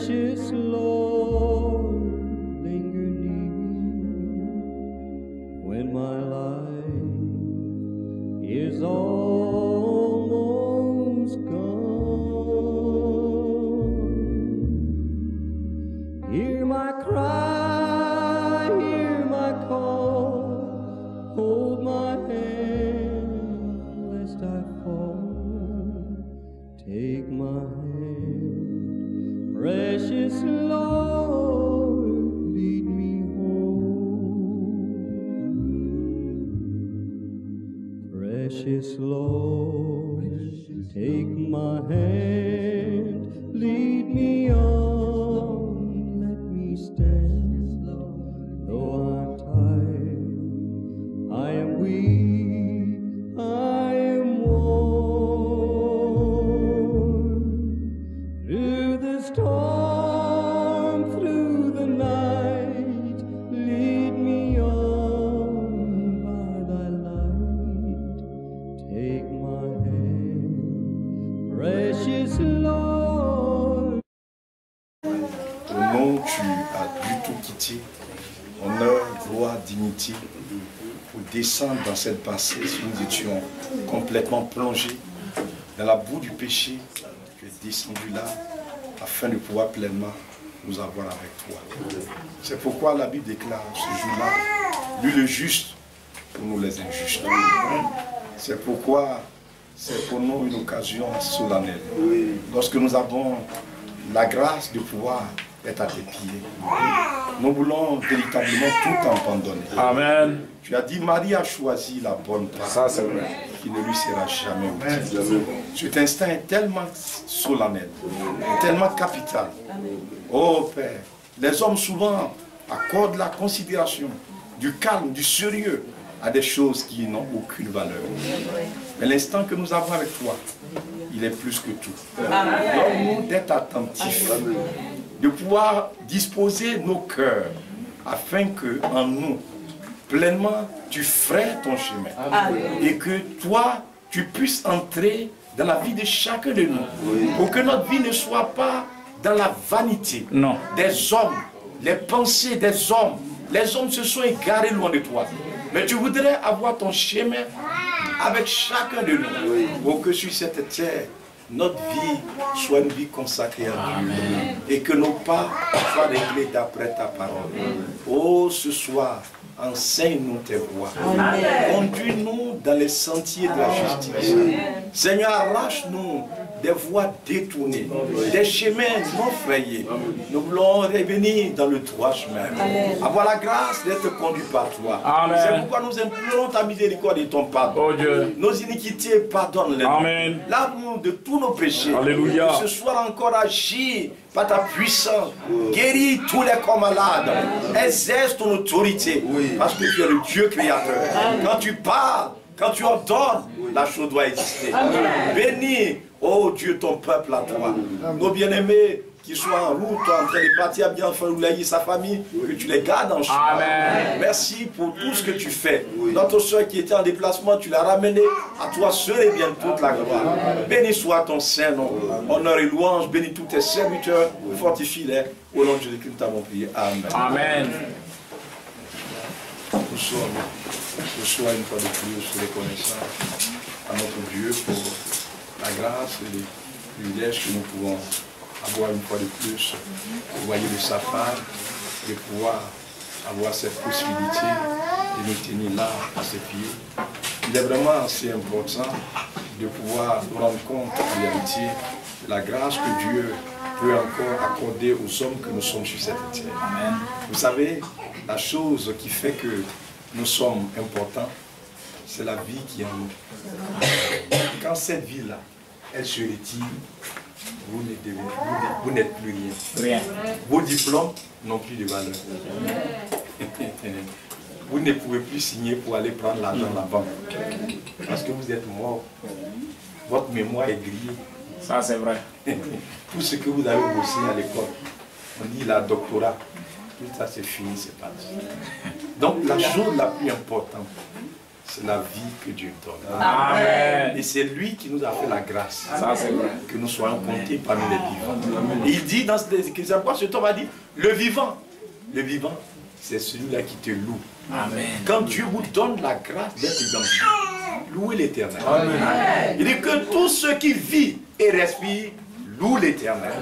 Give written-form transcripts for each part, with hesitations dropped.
Precious Lord, linger near when my life is almost gone. Hear my cry, hear my call, hold my hand lest I fall. Take my hand, precious Lord, lead me home. Precious Lord, take my hand, lead me on, let me stand. Though I'm tired, I am weak, I am worn. Through the storm, through the night, lead me on by thy light. Take my hand, precious Lord. Au nom, tu as dû tout quitter, honneur, gloire, dignité, pour descendre dans cette bassesse où nous étions complètement plongés dans la boue du péché. Tu es descendu là afin de pouvoir pleinement nous avoir avec toi. C'est pourquoi la Bible déclare ce jour-là, lui le juste pour nous les injustes. C'est pourquoi c'est pour nous une occasion solennelle. Lorsque nous avons la grâce de pouvoir être à tes pieds, nous voulons véritablement tout abandonner. Amen. Tu as dit, Marie a choisi la bonne part. Ça c'est vrai. Qui ne lui sera jamais utile. Cet instinct est tellement solennel, tellement capital. Oh Père, les hommes souvent accordent la considération du calme, du sérieux à des choses qui n'ont aucune valeur. Mais l'instant que nous avons avec toi, il est plus que tout. Donne-nous d'être attentifs, de pouvoir disposer nos cœurs afin que en nous, pleinement, tu frayes ton chemin. Et que toi, tu puisses entrer dans la vie de chacun de nous. Pour que notre vie ne soit pas dans la vanité des hommes, les pensées des hommes. Les hommes se sont égarés loin de toi. Mais tu voudrais avoir ton chemin avec chacun de nous. Pour que sur cette terre, notre vie soit une vie consacrée à Dieu. Et que nos pas soient réglés d'après ta parole. Oh, ce soir, enseigne-nous tes voies. Conduis-nous dans les sentiers de la justice. Seigneur, arrache-nous des voies détournées, des chemins non frayés. Nous voulons revenir dans le droit chemin. Avoir la grâce d'être conduit par toi. C'est pourquoi nous implorons ta miséricorde et ton pardon. Nos iniquités, pardonne-les. Lave-nous de tous nos péchés. Alléluia. Que ce soit encore agir par ta puissance. Guéris tous les corps malades. Exerce ton autorité. Parce que tu es le Dieu créateur. Quand tu parles, quand tu ordonnes, la chose doit exister. Bénis, oh Dieu, ton peuple à toi. Nos bien-aimés qui soient en route, en train de partir à bien faire sa famille, que tu les gardes en chemin. Merci pour tout ce que tu fais. Notre soeur qui était en déplacement, tu l'as ramenée à toi seul et bien toute la gloire. Béni soit ton Saint nom. Honneur et louange, bénis tous tes serviteurs, fortifie-les. Au nom de Jésus-Christ, nous t'avons prié. Amen. Amen. Nous soyons une fois de plus reconnaissants à notre Dieu pour la grâce et les privilèges que nous pouvons avoir une fois de plus au voyer de sa part, de pouvoir avoir cette possibilité de nous tenir là à ses pieds. Il est vraiment assez important de pouvoir nous rendre compte en réalité de la grâce que Dieu peut encore accorder aux hommes que nous sommes sur cette terre. Amen. Vous savez, la chose qui fait que nous sommes importants, c'est la vie qui est en nous. Quand cette vie-là, elle se retire, vous n'êtes plus rien. Vos diplômes n'ont plus de valeur. Vous ne pouvez plus signer pour aller prendre l'argent à la banque. Parce que vous êtes mort. Votre mémoire est grillée. Ça, c'est vrai. Tout ce que vous avez bossé à l'école, on dit la doctorat, tout ça c'est fini, c'est parti. Donc la chose la plus importante, c'est la vie que Dieu donne. Amen. Et c'est lui qui nous a fait la grâce. Ça, c'est vrai. Que nous soyons comptés parmi les vivants. Et il dit dans c'est quoi cet homme a dit, le vivant, c'est celui-là qui te loue. Amen. Quand Dieu vous donne la grâce d'être dans Dieu, louez l'Éternel. Il dit que tous ceux qui vivent et respirent louent l'Éternel.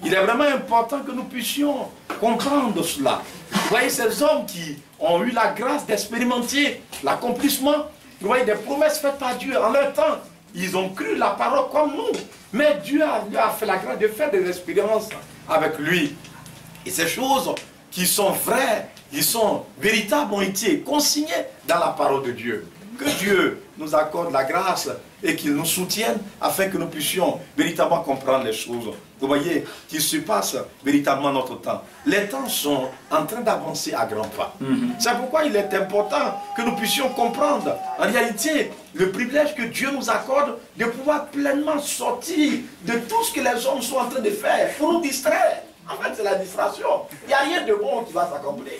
Il est vraiment important que nous puissions comprendre cela. Vous voyez ces hommes qui ont eu la grâce d'expérimenter l'accomplissement, vous voyez des promesses faites par Dieu en leur temps. Ils ont cru la parole comme nous. Mais Dieu a fait la grâce de faire des expériences avec lui. Et ces choses qui sont vraies, qui sont véritables, ont été consignées dans la parole de Dieu. Que Dieu nous accorde la grâce et qu'il nous soutienne afin que nous puissions véritablement comprendre les choses. Vous voyez qu'il se passe véritablement notre temps. Les temps sont en train d'avancer à grands pas. C'est pourquoi il est important que nous puissions comprendre en réalité le privilège que Dieu nous accorde de pouvoir pleinement sortir de tout ce que les hommes sont en train de faire pour nous distraire. En fait, c'est la distraction. Il n'y a rien de bon qui va s'accomplir.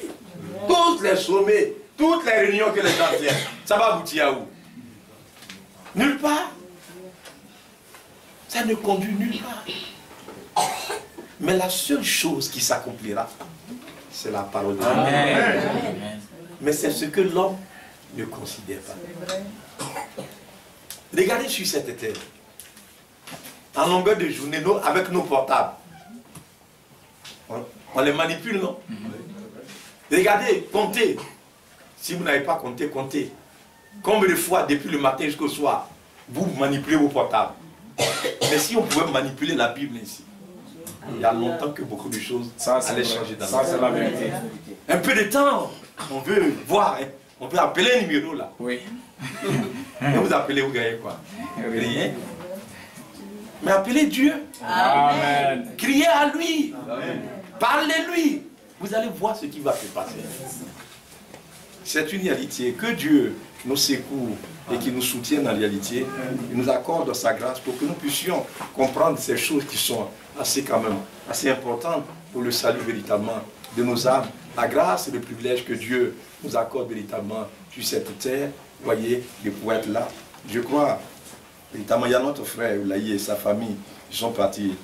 Tous les sommets, toutes les réunions que les gens tiennent, ça va aboutir à où? Nulle part. Ça ne conduit nulle part. Mais la seule chose qui s'accomplira, c'est la parole de Dieu. Amen. Mais c'est ce que l'homme ne considère pas. Regardez sur cette terre. En longueur de journée, avec nos portables, on les manipule, non? Regardez, comptez. Si vous n'avez pas compté, comptez. Combien de fois, depuis le matin jusqu'au soir, vous manipulez vos portables? Mais si on pouvait manipuler la Bible ici, il y a longtemps que beaucoup de choses allaient changer dans ça, c'est la vérité. Un peu de temps, on veut voir, hein. On veut appeler un numéro là. Oui. Et vous appelez, vous gagnez quoi? Rien. Mais appelez Dieu. Amen. Criez à lui. Parlez-lui. Vous allez voir ce qui va se passer. C'est une réalité. Que Dieu nous secoue et qui nous soutienne en réalité. Il nous accorde sa grâce pour que nous puissions comprendre ces choses qui sont assez quand même, assez importantes pour le salut véritablement de nos âmes. La grâce et le privilège que Dieu nous accorde véritablement sur cette terre, voyez, de pouvoir être là. Je crois, véritablement, il y a notre frère Oulaï et sa famille, ils sont partis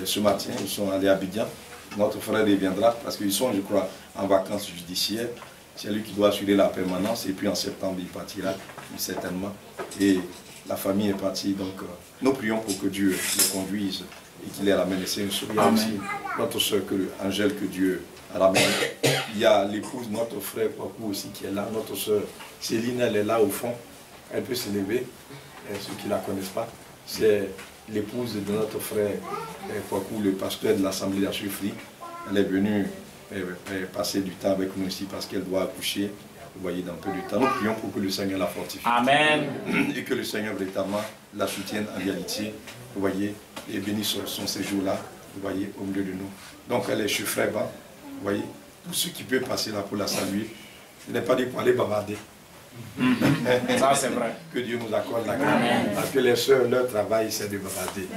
ce matin, ils sont allés à Abidjan. Notre frère reviendra parce qu'ils sont, je crois, en vacances judiciaires. C'est lui qui doit assurer la permanence et puis en septembre, il partira, certainement. Et la famille est partie, donc nous prions pour que Dieu le conduise et qu'il les ramène. Et c'est une soeur, il y a aussi notre soeur Angèle que Dieu ramène. Il y a l'épouse, notre frère Kwaku aussi qui est là, notre soeur Céline, elle est là au fond, elle peut se lever, ceux qui ne la connaissent pas. C'est l'épouse de notre frère Kwaku, le pasteur de l'Assemblée d'Achefri. Elle est venue passer du temps avec nous ici parce qu'elle doit accoucher. Vous voyez, dans peu de temps. Nous prions pour que le Seigneur la fortifie. Amen. Et que le Seigneur véritablement la soutienne en réalité. Vous voyez, et bénisse son séjour là. Vous voyez, au milieu de nous. Donc elle est chez Frère Ban. Vous voyez, tous ceux qui peuvent passer là pour la saluer. Ce n'est pas dit pour aller bavarder. Ça, c'est vrai. Que Dieu nous accorde la grâce. Parce que les sœurs, leur travail, c'est de bavarder.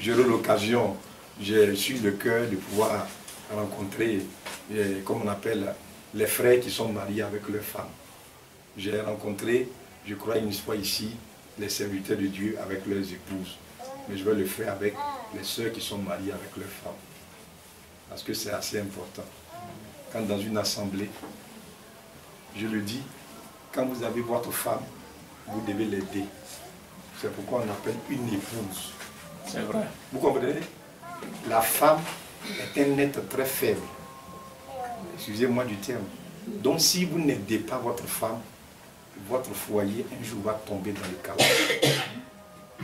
J'aurai l'occasion, j'ai su le cœur de pouvoir rencontrer, comme on appelle, les frères qui sont mariés avec leurs femmes. J'ai rencontré, je crois une fois ici, les serviteurs de Dieu avec leurs épouses. Mais je vais le faire avec les sœurs qui sont mariées avec leurs femmes. Parce que c'est assez important. Quand dans une assemblée, je le dis, quand vous avez votre femme, vous devez l'aider. C'est pourquoi on appelle une épouse. C'est vrai. Vous comprenez? La femme est un être très faible. Excusez-moi du terme. Donc si vous n'aidez pas votre femme, votre foyer un jour va tomber dans le chaos.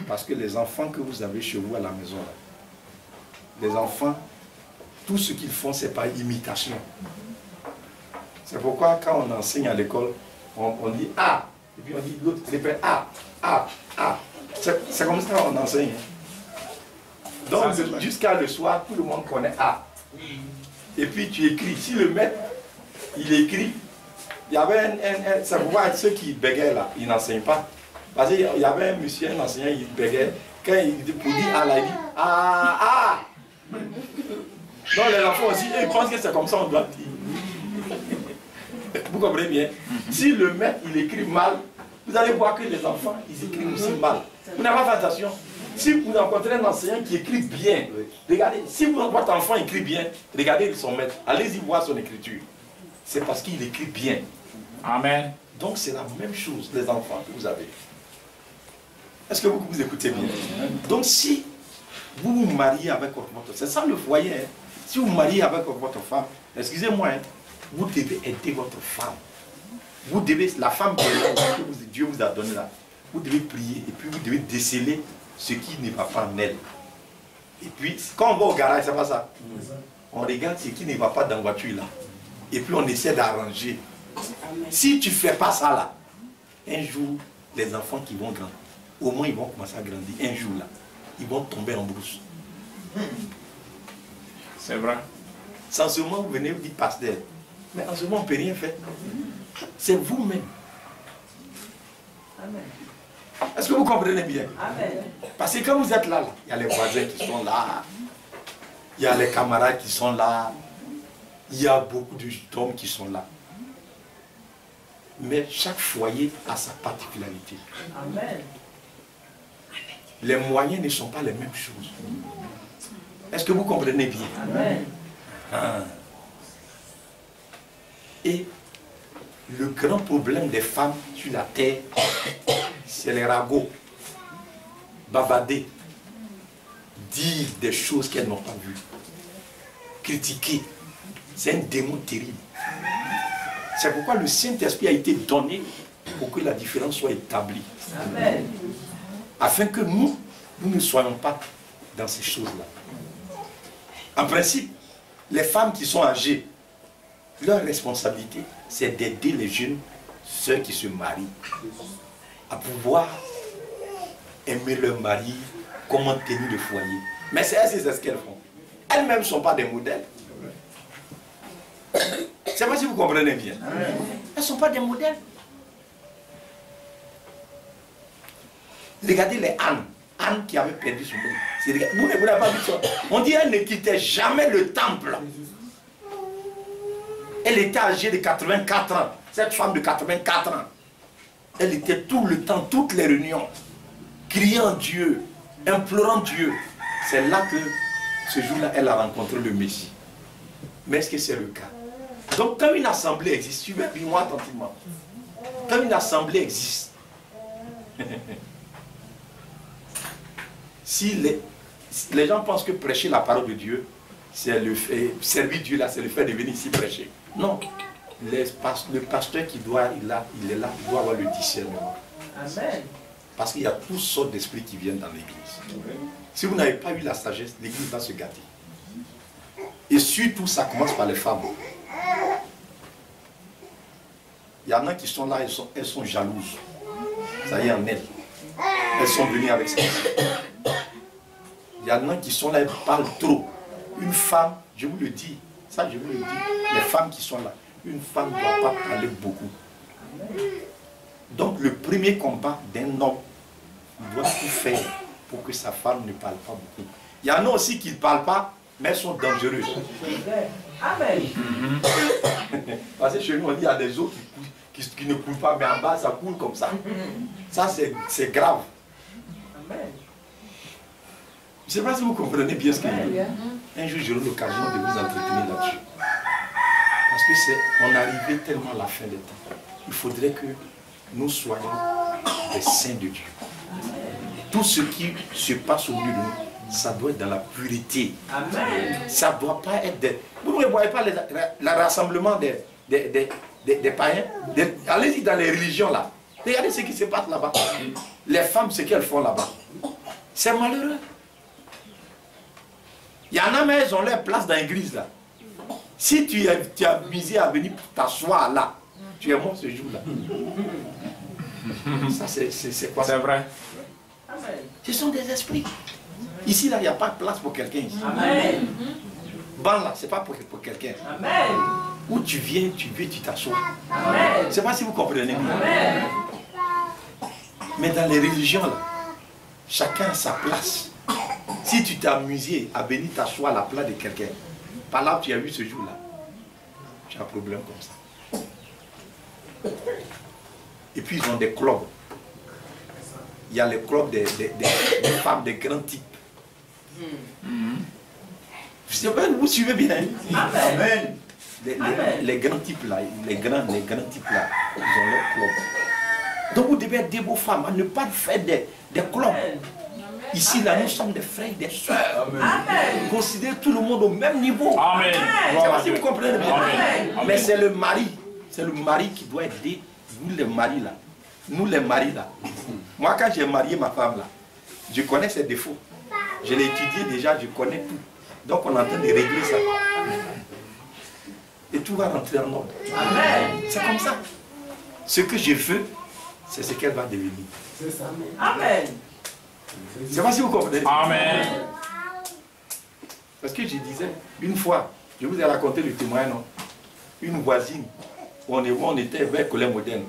Parce que les enfants que vous avez chez vous à la maison, là, les enfants, tout ce qu'ils font, c'est par imitation. C'est pourquoi quand on enseigne à l'école, on dit « Ah ». Et puis on dit l'autre répète « Ah, ah, ah ». C'est comme ça qu'on enseigne. Donc jusqu'à le soir, tout le monde connaît « Ah ». Et puis tu écris. Si le maître, il écrit, il y avait ça pourrait être ceux qui bégaient là, ils n'enseignent pas. Parce qu'il y avait un monsieur, un enseignant, il bégayait. Quand il dit ah là, il dit ah, ah. Donc les enfants aussi, ils pensent que c'est comme ça on doit dire. Vous comprenez bien? Si le maître, il écrit mal, vous allez voir que les enfants, ils écrivent aussi mal. Vous n'avez pas fait attention. Si vous rencontrez un enseignant qui écrit bien, regardez, si votre enfant écrit bien, regardez son maître, allez-y voir son écriture. C'est parce qu'il écrit bien. Amen. Donc c'est la même chose, les enfants que vous avez. Est-ce que vous écoutez bien? Donc si vous vous mariez avec votre femme, c'est ça le foyer. Hein? Si vous vous mariez avec votre femme, excusez-moi, hein, vous devez aider votre femme. Vous devez, la femme que Dieu vous a donnée là, vous devez prier et puis vous devez déceler ce qui ne va pas en elle. Et puis, quand on va au garage, c'est pas ça. On regarde ce qui ne va pas dans la voiture là. Et puis on essaie d'arranger. Si tu ne fais pas ça là, un jour, les enfants qui vont grandir, au moins ils vont commencer à grandir. Un jour là, ils vont tomber en brousse. C'est vrai. Sans ce moment, vous venez, vous dites pasteur. Mais en ce moment, on ne peut rien faire. C'est vous-même. Est-ce que vous comprenez bien? Amen. Parce que quand vous êtes là, il y a les voisins qui sont là, il y a les camarades qui sont là, il y a beaucoup d'hommes qui sont là. Mais chaque foyer a sa particularité. Amen. Les moyens ne sont pas les mêmes choses. Est-ce que vous comprenez bien? Amen. Ah. Et le grand problème des femmes sur la terre, c'est les ragots, bavarder, dire des choses qu'elles n'ont pas vues, critiquer. C'est un démon terrible. C'est pourquoi le Saint-Esprit a été donné pour que la différence soit établie. Amen. Afin que nous ne soyons pas dans ces choses-là. En principe, les femmes qui sont âgées, leur responsabilité, c'est d'aider les jeunes sœurs qui se marient à pouvoir aimer leur mari, comment tenir le foyer. Mais c'est ce qu'elles font. Elles-mêmes ne sont pas des modèles. C'est pas si vous comprenez bien. Elles ne sont pas des modèles. Regardez les Anne. Anne qui avait perdu son mari. Vous n'avez pas vu ça. On dit qu'elle ne quittait jamais le temple. Elle était âgée de 84 ans. Cette femme de 84 ans. Elle était tout le temps, toutes les réunions, criant Dieu, implorant Dieu. C'est là que, ce jour-là, elle a rencontré le Messie. Mais est-ce que c'est le cas? Donc, quand une assemblée existe, suivez-moi attentivement. Quand une assemblée existe, si les gens pensent que prêcher la parole de Dieu, c'est le fait, servir Dieu là, c'est le fait de venir ici prêcher. Non. Le pasteur qui doit, il est là, il doit avoir le discernement. Amen. Parce qu'il y a toutes sortes d'esprits qui viennent dans l'église. Si vous n'avez pas eu la sagesse, l'église va se gâter. Et surtout, ça commence par les femmes. Il y en a qui sont là, elles sont jalouses. Ça y est en elles. Elles sont venues avec ça. Il y en a qui sont là, elles parlent trop. Une femme, je vous le dis, ça je vous le dis, les femmes qui sont là, une femme ne doit pas parler beaucoup. Donc le premier combat d'un homme, il doit tout faire pour que sa femme ne parle pas beaucoup. Il y en a aussi qui ne parlent pas, mais elles sont dangereuses. Amen. Parce que chez nous, on dit qu'il y a des eaux qui ne coulent pas, mais en bas, ça coule comme ça. Ça, c'est grave. Amen. Je ne sais pas si vous comprenez bien ce que je dis. Un jour, j'aurai l'occasion de vous entretenir là-dessus. Parce que c'est, on arrivait tellement à la fin des temps. Il faudrait que nous soyons des saints de Dieu. Tout ce qui se passe au milieu de nous, ça doit être dans la pureté. Amen. Ça ne doit pas être des... Vous ne voyez pas le rassemblement des païens. Allez-y dans les religions là. Regardez ce qui se passe là-bas. Les femmes, ce qu'elles font là-bas. C'est malheureux. Il y en a, mais elles ont leur place dans l'église là. Si tu as misé à venir t'asseoir là, tu es mort ce jour-là. Ça, c'est quoi? C'est vrai. Amen. Ce sont des esprits. Ici, là, il n'y a pas de place pour quelqu'un. Amen. Ban là, ce n'est pas pour quelqu'un. Amen. Où tu viens, tu t'assois. Amen. Je ne sais pas si vous comprenez. Amen. Mais dans les religions, là, chacun a sa place. Si tu t'es amusé à venir t'asseoir à la place de quelqu'un, par là tu as vu ce jour-là, tu as un problème comme ça. Et puis ils ont des clubs. Il y a les clubs des femmes, des grands types. Je sais pas, vous suivez bien. Amen. Les grands types là, les grands types là, ils ont leur club. Donc vous devez être des beaux femmes, à ne pas faire des clubs. Ici là, nous sommes des frères et des soeurs. Considérez tout le monde au même niveau. Amen. Je sais pas si vous comprenez bien. Amen. Mais c'est le mari qui doit aider nous les maris là. Nous les maris là. Moi quand j'ai marié ma femme là, je connais ses défauts. Je l'ai étudié déjà, je connais tout. Donc on est en train de régler ça. Et tout va rentrer en ordre. C'est comme ça. Ce que je veux, c'est ce qu'elle va devenir. C'est ça. Amen. Je ne sais pas si vous comprenez. Amen. Parce que je disais, une fois, je vous ai raconté le témoin, non? Une voisine, où on était vers Colin Modène,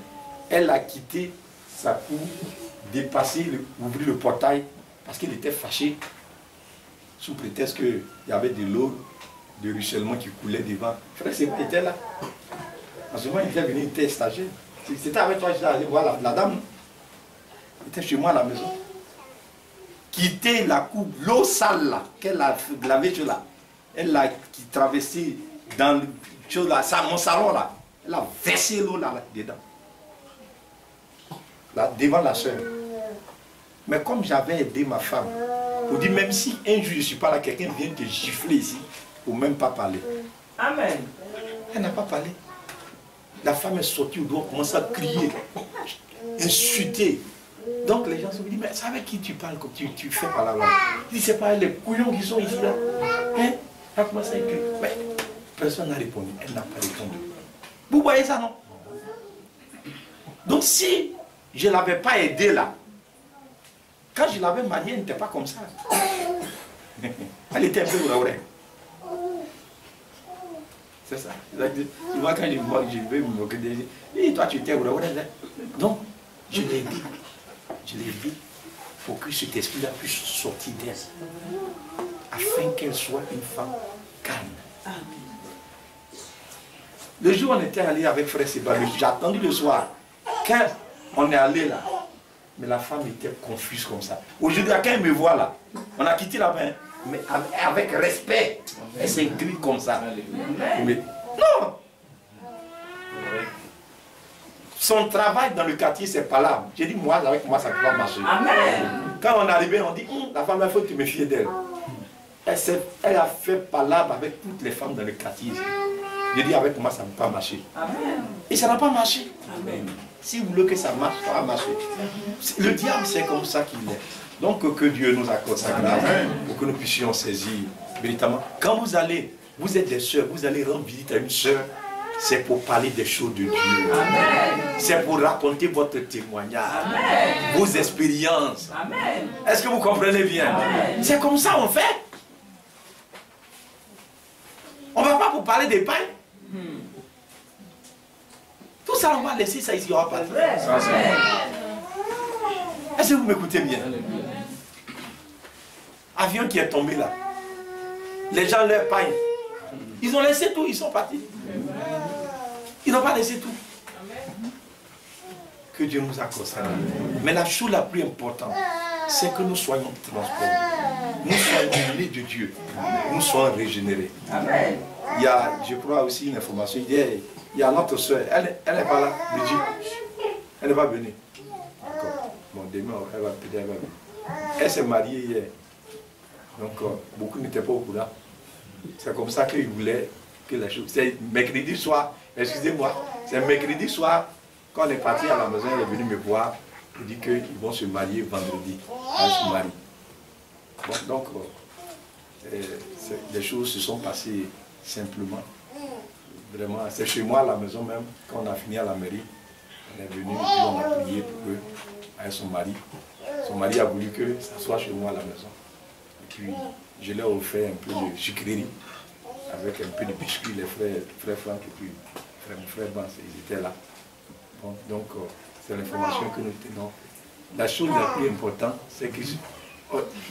elle a quitté sa cour, dépassé, ouvrir le portail, parce qu'elle était fâchée, sous prétexte qu'il y avait de l'eau, de ruissellement qui coulait devant. Frère, c'est était là. En ce moment, il était venu, il était stagiaire. C'était avec toi, j'étais allé voir la dame. Il était chez moi à la maison. Quitter la coupe, l'eau sale là, qu'elle a lavé là, elle l'a traversé dans mon salon là, elle a versé l'eau là, dedans. Là, devant la soeur. Mais comme j'avais aidé ma femme, pour dire même si un jour je ne suis pas là, quelqu'un vient te gifler ici, pour même pas parler. Amen. Elle n'a pas parlé. La femme est sortie au doigt, commence à crier, insulter. Donc les gens se disent, mais c'est avec qui tu parles, que tu fais par là-bas? Il dit, c'est pas les couillons qui sont ici là. Hein? Elle commence à écrire. Mais personne n'a répondu. Elle n'a pas répondu. Vous voyez ça, non? Donc si je ne l'avais pas aidé là, quand je l'avais mariée, elle n'était pas comme ça. Elle était un peu ouraourée. C'est ça. Souvent quand je vais me moquer de lui, et toi tu étais ouraourée. Donc, je l'ai dit. Je l'ai dit pour que cet esprit-là puisse sortir d'elle, afin qu'elle soit une femme calme. Le jour où on était allé avec frère Sébastien, j'ai attendu le soir. Quand on est allé là, mais la femme était confuse comme ça. Aujourd'hui, quand elle me voit là, on a quitté la main, mais avec respect. Elle s'incline comme ça. Mais, non! Son travail dans le quartier, c'est pas là. J'ai dit, moi, avec moi, ça ne peut pas marcher. Amen. Quand on est arrivé, on dit, la femme, il faut que tu me fies d'elle. Elle a fait palabre avec toutes les femmes dans le quartier. J'ai dit, avec moi, ça ne peut pas marcher. Amen. Et ça n'a pas marché. Amen. Si vous voulez que ça marche, ça va marcher. Le diable, c'est comme ça qu'il est. Donc, que Dieu nous accorde sa grâce pour que nous puissions saisir véritablement. Quand vous allez, vous êtes des sœurs, vous allez rendre visite à une sœur, c'est pour parler des choses de Dieu. C'est pour raconter votre témoignage, vos expériences. Est-ce que vous comprenez bien? C'est comme ça on fait. On ne va pas vous parler des pains. Tout ça, on va laisser ça ici, on va pas le faire. Est-ce que vous m'écoutez bien? Avion qui est tombé là. Les gens leur pain. Ils ont laissé tout, ils sont partis. Ils n'ont pas laissé tout. Que Dieu nous accorde ça. Mais la chose la plus importante, c'est que nous soyons transformés. Nous soyons unis de Dieu. Nous soyons régénérés. Amen. Il y a, je crois aussi une information. Il y a notre soeur. Elle n'est pas là. Elle ne va venir. D'accord. Bon, demain, elle va venir. Elle s'est mariée hier. Donc, beaucoup n'étaient pas au courant. C'est comme ça qu'ils voulaient que la chose. C'est mercredi soir. Excusez-moi. C'est mercredi soir. Quand on est parti à la maison, elle est venue me voir. Elle dit qu'ils vont se marier vendredi. Elle se marie. Bon, donc, les choses se sont passées simplement. Vraiment, c'est chez moi à la maison même. Quand on a fini à la mairie, on est venu et puis on a prié pour eux, avec son mari. Son mari a voulu que ça soit chez moi à la maison. Et puis, je leur ai offert un peu de sucrerie, avec un peu de biscuits, les frères Franck et puis mon frère Bans, ils étaient là. Bon, donc, c'est l'information que nous tenons. La chose la plus importante, c'est qu'ils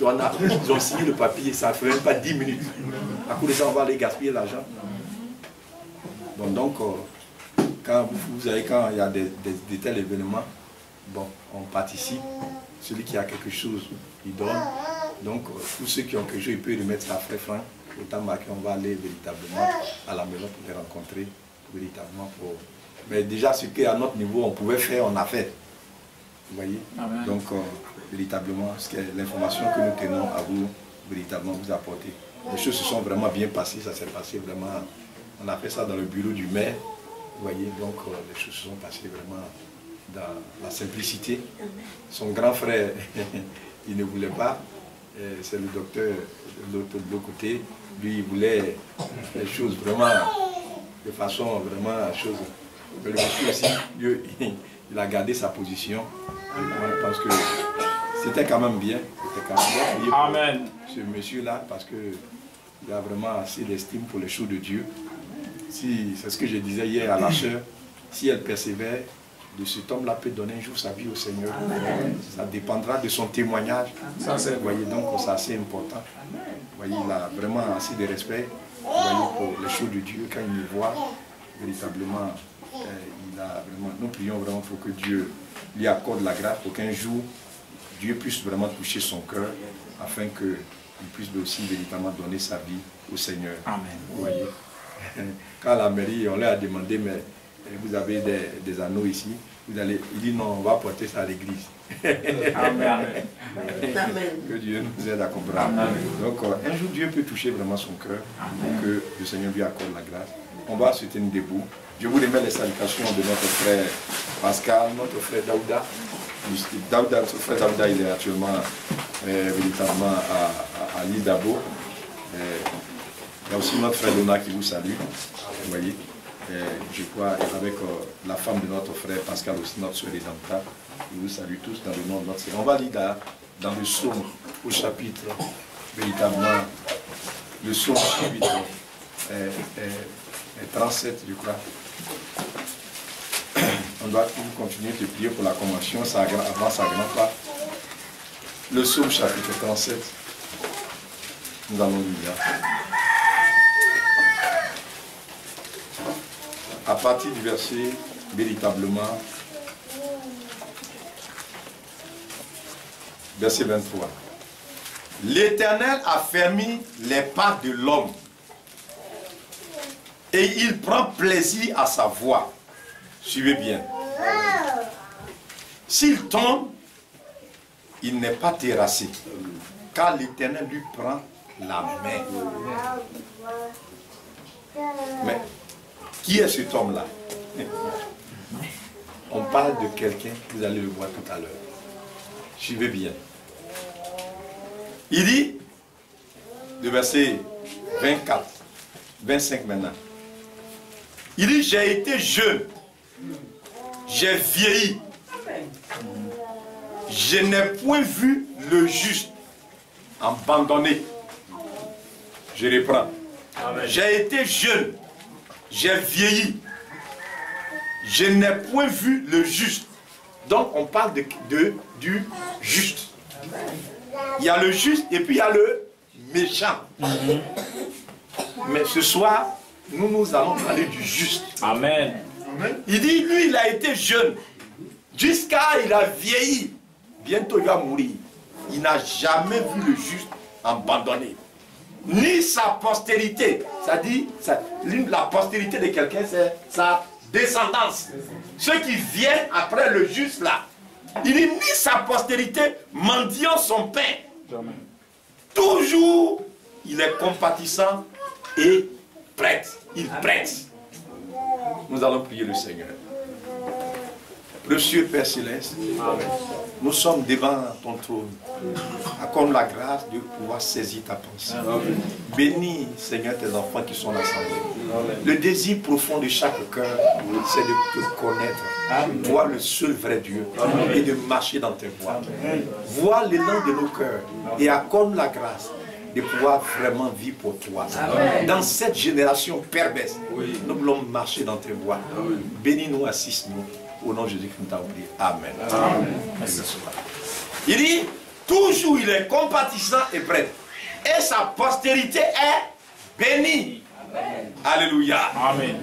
ont signé le papier, ça ne fait même pas 10 minutes. À coup de ça, on va aller gaspiller l'argent. Bon, donc, quand vous savez, quand il y a des tels événements, bon, on participe. Celui qui a quelque chose, il donne. Donc, tous ceux qui ont quelque chose, ils peuvent remettre ça à frais francs. Autant marqué, on va aller véritablement à la maison pour les rencontrer, véritablement pour... Mais déjà, ce qu'à notre niveau, on pouvait faire, on a fait. Vous voyez? Amen. Donc, véritablement, l'information que nous tenons à vous, véritablement vous apporter. Les choses se sont vraiment bien passées, ça s'est passé vraiment... On a fait ça dans le bureau du maire, vous voyez, donc les choses se sont passées vraiment dans la simplicité. Son grand frère, il ne voulait pas, c'est le docteur de l'autre côté, lui il voulait les choses vraiment de façon vraiment chose. Mais le monsieur aussi, il a gardé sa position. Je pense que c'était quand même bien. C'était quand même bien. Amen. Ce monsieur-là, parce qu'il a vraiment assez d'estime pour les choses de Dieu. Si, c'est ce que je disais hier à la sœur, si elle persévère, de cet homme-là peut donner un jour sa vie au Seigneur. Amen. Ça dépendra de son témoignage. Vous voyez, donc c'est assez important. Vous voyez, il a vraiment assez de respect, vous voyez, pour les choses de Dieu. Quand il me voit, véritablement, il a vraiment, nous prions vraiment pour que Dieu lui accorde la grâce pour qu'un jour, Dieu puisse vraiment toucher son cœur, afin qu'il puisse aussi véritablement donner sa vie au Seigneur. Amen. Vous voyez. Quand la mairie, on leur a demandé, mais vous avez des anneaux ici, vous allez, il dit non, on va porter ça à l'église. Amen. Que Dieu nous aide à comprendre. Amen. Donc un jour Dieu peut toucher vraiment son cœur, pour que le Seigneur lui accorde la grâce. On va se tenir debout. Je vous remets les salutations de notre frère Pascal, notre frère Daouda. Notre frère Daouda, il est actuellement véritablement à l'île d'Abo. Il y a aussi notre frère Lona qui vous salue, vous voyez. Je crois, avec la femme de notre frère Pascal aussi, notre soeur Redempta, ils vous saluent tous dans le nom de notre Seigneur. On va lire dans le psaume au chapitre, véritablement, le psaume chapitre 37, je crois. On doit continuer de prier pour la convention, ça avance à grands pas. Le psaume chapitre 37, nous allons lire. À partir du verset, véritablement, verset 23. L'Éternel a fermé les pas de l'homme et il prend plaisir à sa voix. Suivez bien. S'il tombe, il n'est pas terrassé, car l'Éternel lui prend la main. Mais qui est cet homme-là? On parle de quelqu'un, vous allez le voir tout à l'heure. Suivez bien. Il dit, le verset 24, 25 maintenant. Il dit, j'ai été jeune, j'ai vieilli. Je n'ai point vu le juste abandonné. Je reprends. J'ai été jeune. J'ai vieilli. Je n'ai point vu le juste. Donc on parle du juste. Il y a le juste et puis il y a le méchant. Mais ce soir, nous allons parler du juste. Amen. Il dit, lui, il a été jeune. Jusqu'à il a vieilli. Bientôt il va mourir. Il n'a jamais vu le juste abandonné. Ni sa postérité. Ça dit, la postérité de quelqu'un, c'est sa descendance. Ceux qui viennent après le juste là. Il dit, ni sa postérité mendiant son pain. Jamais. Toujours, il est compatissant et prête. Il prête. Nous allons prier le Seigneur. Précieux Père Céleste, amen. Nous sommes devant ton trône. Accorde la grâce de pouvoir saisir ta pensée. Amen. Bénis, Seigneur, tes enfants qui sont rassemblés. Le désir profond de chaque cœur, c'est de te connaître, voir le seul vrai Dieu, amen, et de marcher dans tes voies. Vois l'élan de nos cœurs et accorde la grâce de pouvoir vraiment vivre pour toi. Amen. Dans cette génération perverse, oui, nous voulons marcher dans tes voies. Bénis-nous, assiste-nous. Au nom de Jésus-Christ, nous t'avons prié. Amen. Amen. Il dit, toujours il est compatissant et prêt. Et sa postérité est bénie. Amen. Alléluia. Amen.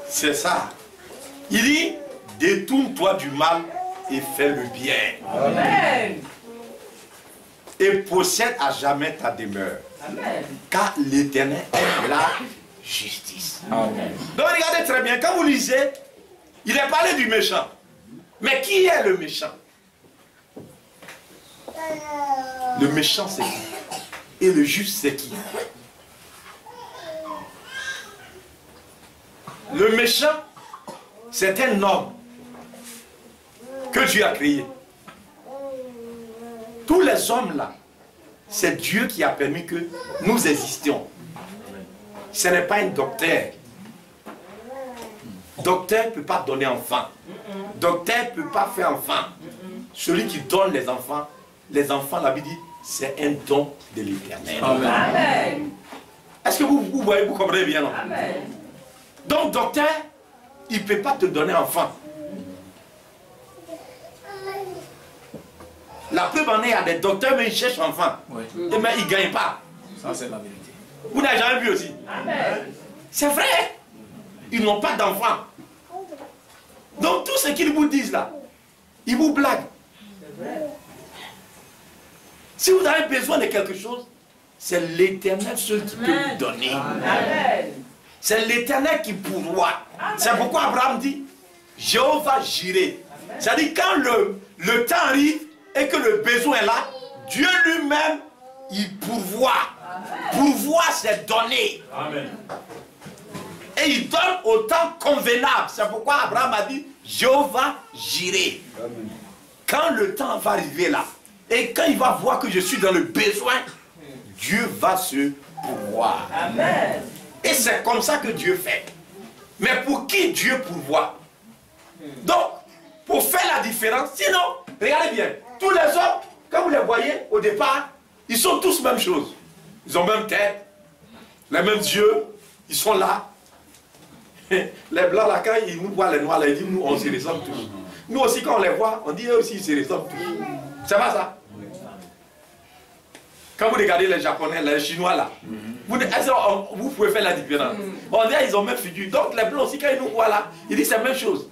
C'est ça. Il dit, détourne-toi du mal et fais le bien. Amen. Et possède à jamais ta demeure. Amen. Car l'Éternel est la justice. Amen. Donc regardez très bien, quand vous lisez, il est parlé du méchant. Mais qui est le méchant? Le méchant c'est qui? Et le juste c'est qui? Le méchant, c'est un homme que Dieu a créé. Tous les hommes là, c'est Dieu qui a permis que nous existions. Ce n'est pas un docteur. Docteur ne peut pas donner enfant. Docteur ne peut pas faire enfant. Celui qui donne les enfants, la Bible dit, c'est un don de l'Éternel. Amen. Est-ce que vous voyez, vous comprenez bien? Non? Amen. Donc, docteur, il ne peut pas te donner enfant. La preuve en est, il y a des docteurs, mais ils cherchent enfant. Oui. Et mais ils ne gagnent pas. Ça, c'est la vérité. Vous n'avez jamais vu aussi? Amen. C'est vrai. Ils n'ont pas d'enfant. Donc, tout ce qu'ils vous disent là, ils vous blaguent. Si vous avez besoin de quelque chose, c'est l'Éternel seul qui peut vous donner. Amen. C'est l'Éternel qui pourvoit. C'est pourquoi Abraham dit, Jéhovah j'irai. C'est-à-dire quand le temps arrive et que le besoin est là, Dieu lui-même, il pourvoit. Pourvoir, c'est donner. Amen. Et il donne au temps convenable. C'est pourquoi Abraham a dit, Jéhovah j'irai. Quand le temps va arriver là, et quand il va voir que je suis dans le besoin, Dieu va se pourvoir. Amen. Et c'est comme ça que Dieu fait. Mais pour qui Dieu pourvoit? Donc, pour faire la différence, sinon, regardez bien, tous les hommes, quand vous les voyez au départ, ils sont tous la même chose. Ils ont la même tête, les mêmes yeux, ils sont là. Les blancs là, quand ils nous voient les noirs là, ils disent nous on se ressemble tous. Nous aussi quand on les voit, on dit eux aussi ils se ressemblent tous. C'est pas ça? Quand vous regardez les Japonais, les Chinois là, vous pouvez faire la différence. On dit ils ont même figure. Donc les blancs aussi quand ils nous voient là, ils disent c'est la même chose.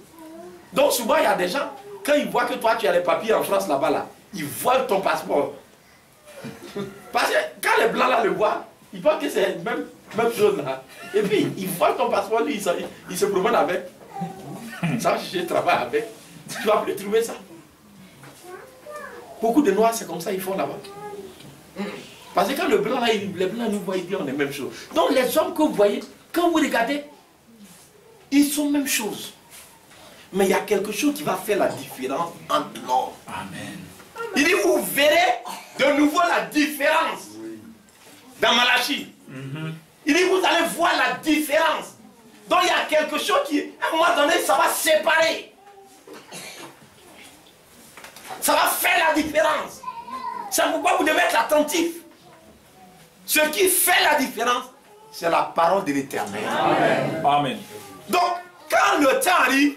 Donc souvent il y a des gens, quand ils voient que toi tu as les papiers en France là-bas là, ils volent ton passeport. Parce que quand les blancs là le voient, ils pensent que c'est la même chose là. Et puis ils volent ton passeport, lui il se promène avec. Ça, je travaille avec. Tu vas plus trouver ça. Beaucoup de noirs c'est comme ça ils font là-bas. Parce que quand le blanc là, les blancs nous voient, ils disent on est la même chose. Donc les hommes que vous voyez, quand vous regardez, ils sont la même chose. Mais il y a quelque chose qui va faire la différence entre nous. Amen. Il dit, vous verrez de nouveau la différence. Dans Malachie. Il dit, vous allez voir la différence. Donc il y a quelque chose qui, à un moment donné, ça va séparer. Ça va faire la différence. C'est pourquoi vous devez être attentif. Ce qui fait la différence, c'est la parole de l'Éternel. Amen. Amen. Donc, quand le temps arrive,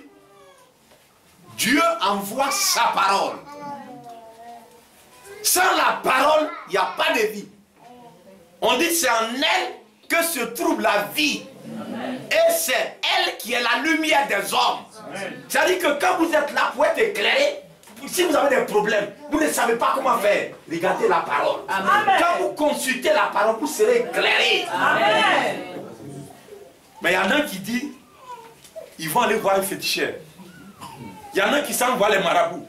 Dieu envoie sa parole. Sans la parole, il n'y a pas de vie. On dit c'est en elle que se trouve la vie. Et c'est elle qui est la lumière des hommes. C'est-à-dire que quand vous êtes là pour être éclairé, si vous avez des problèmes, vous ne savez pas comment faire, regardez la parole. Amen. Quand vous consultez la parole, vous serez éclairé. Amen. Mais il y en a qui disent, ils vont aller voir un féticheur. Il y en a qui s'en voient les marabouts.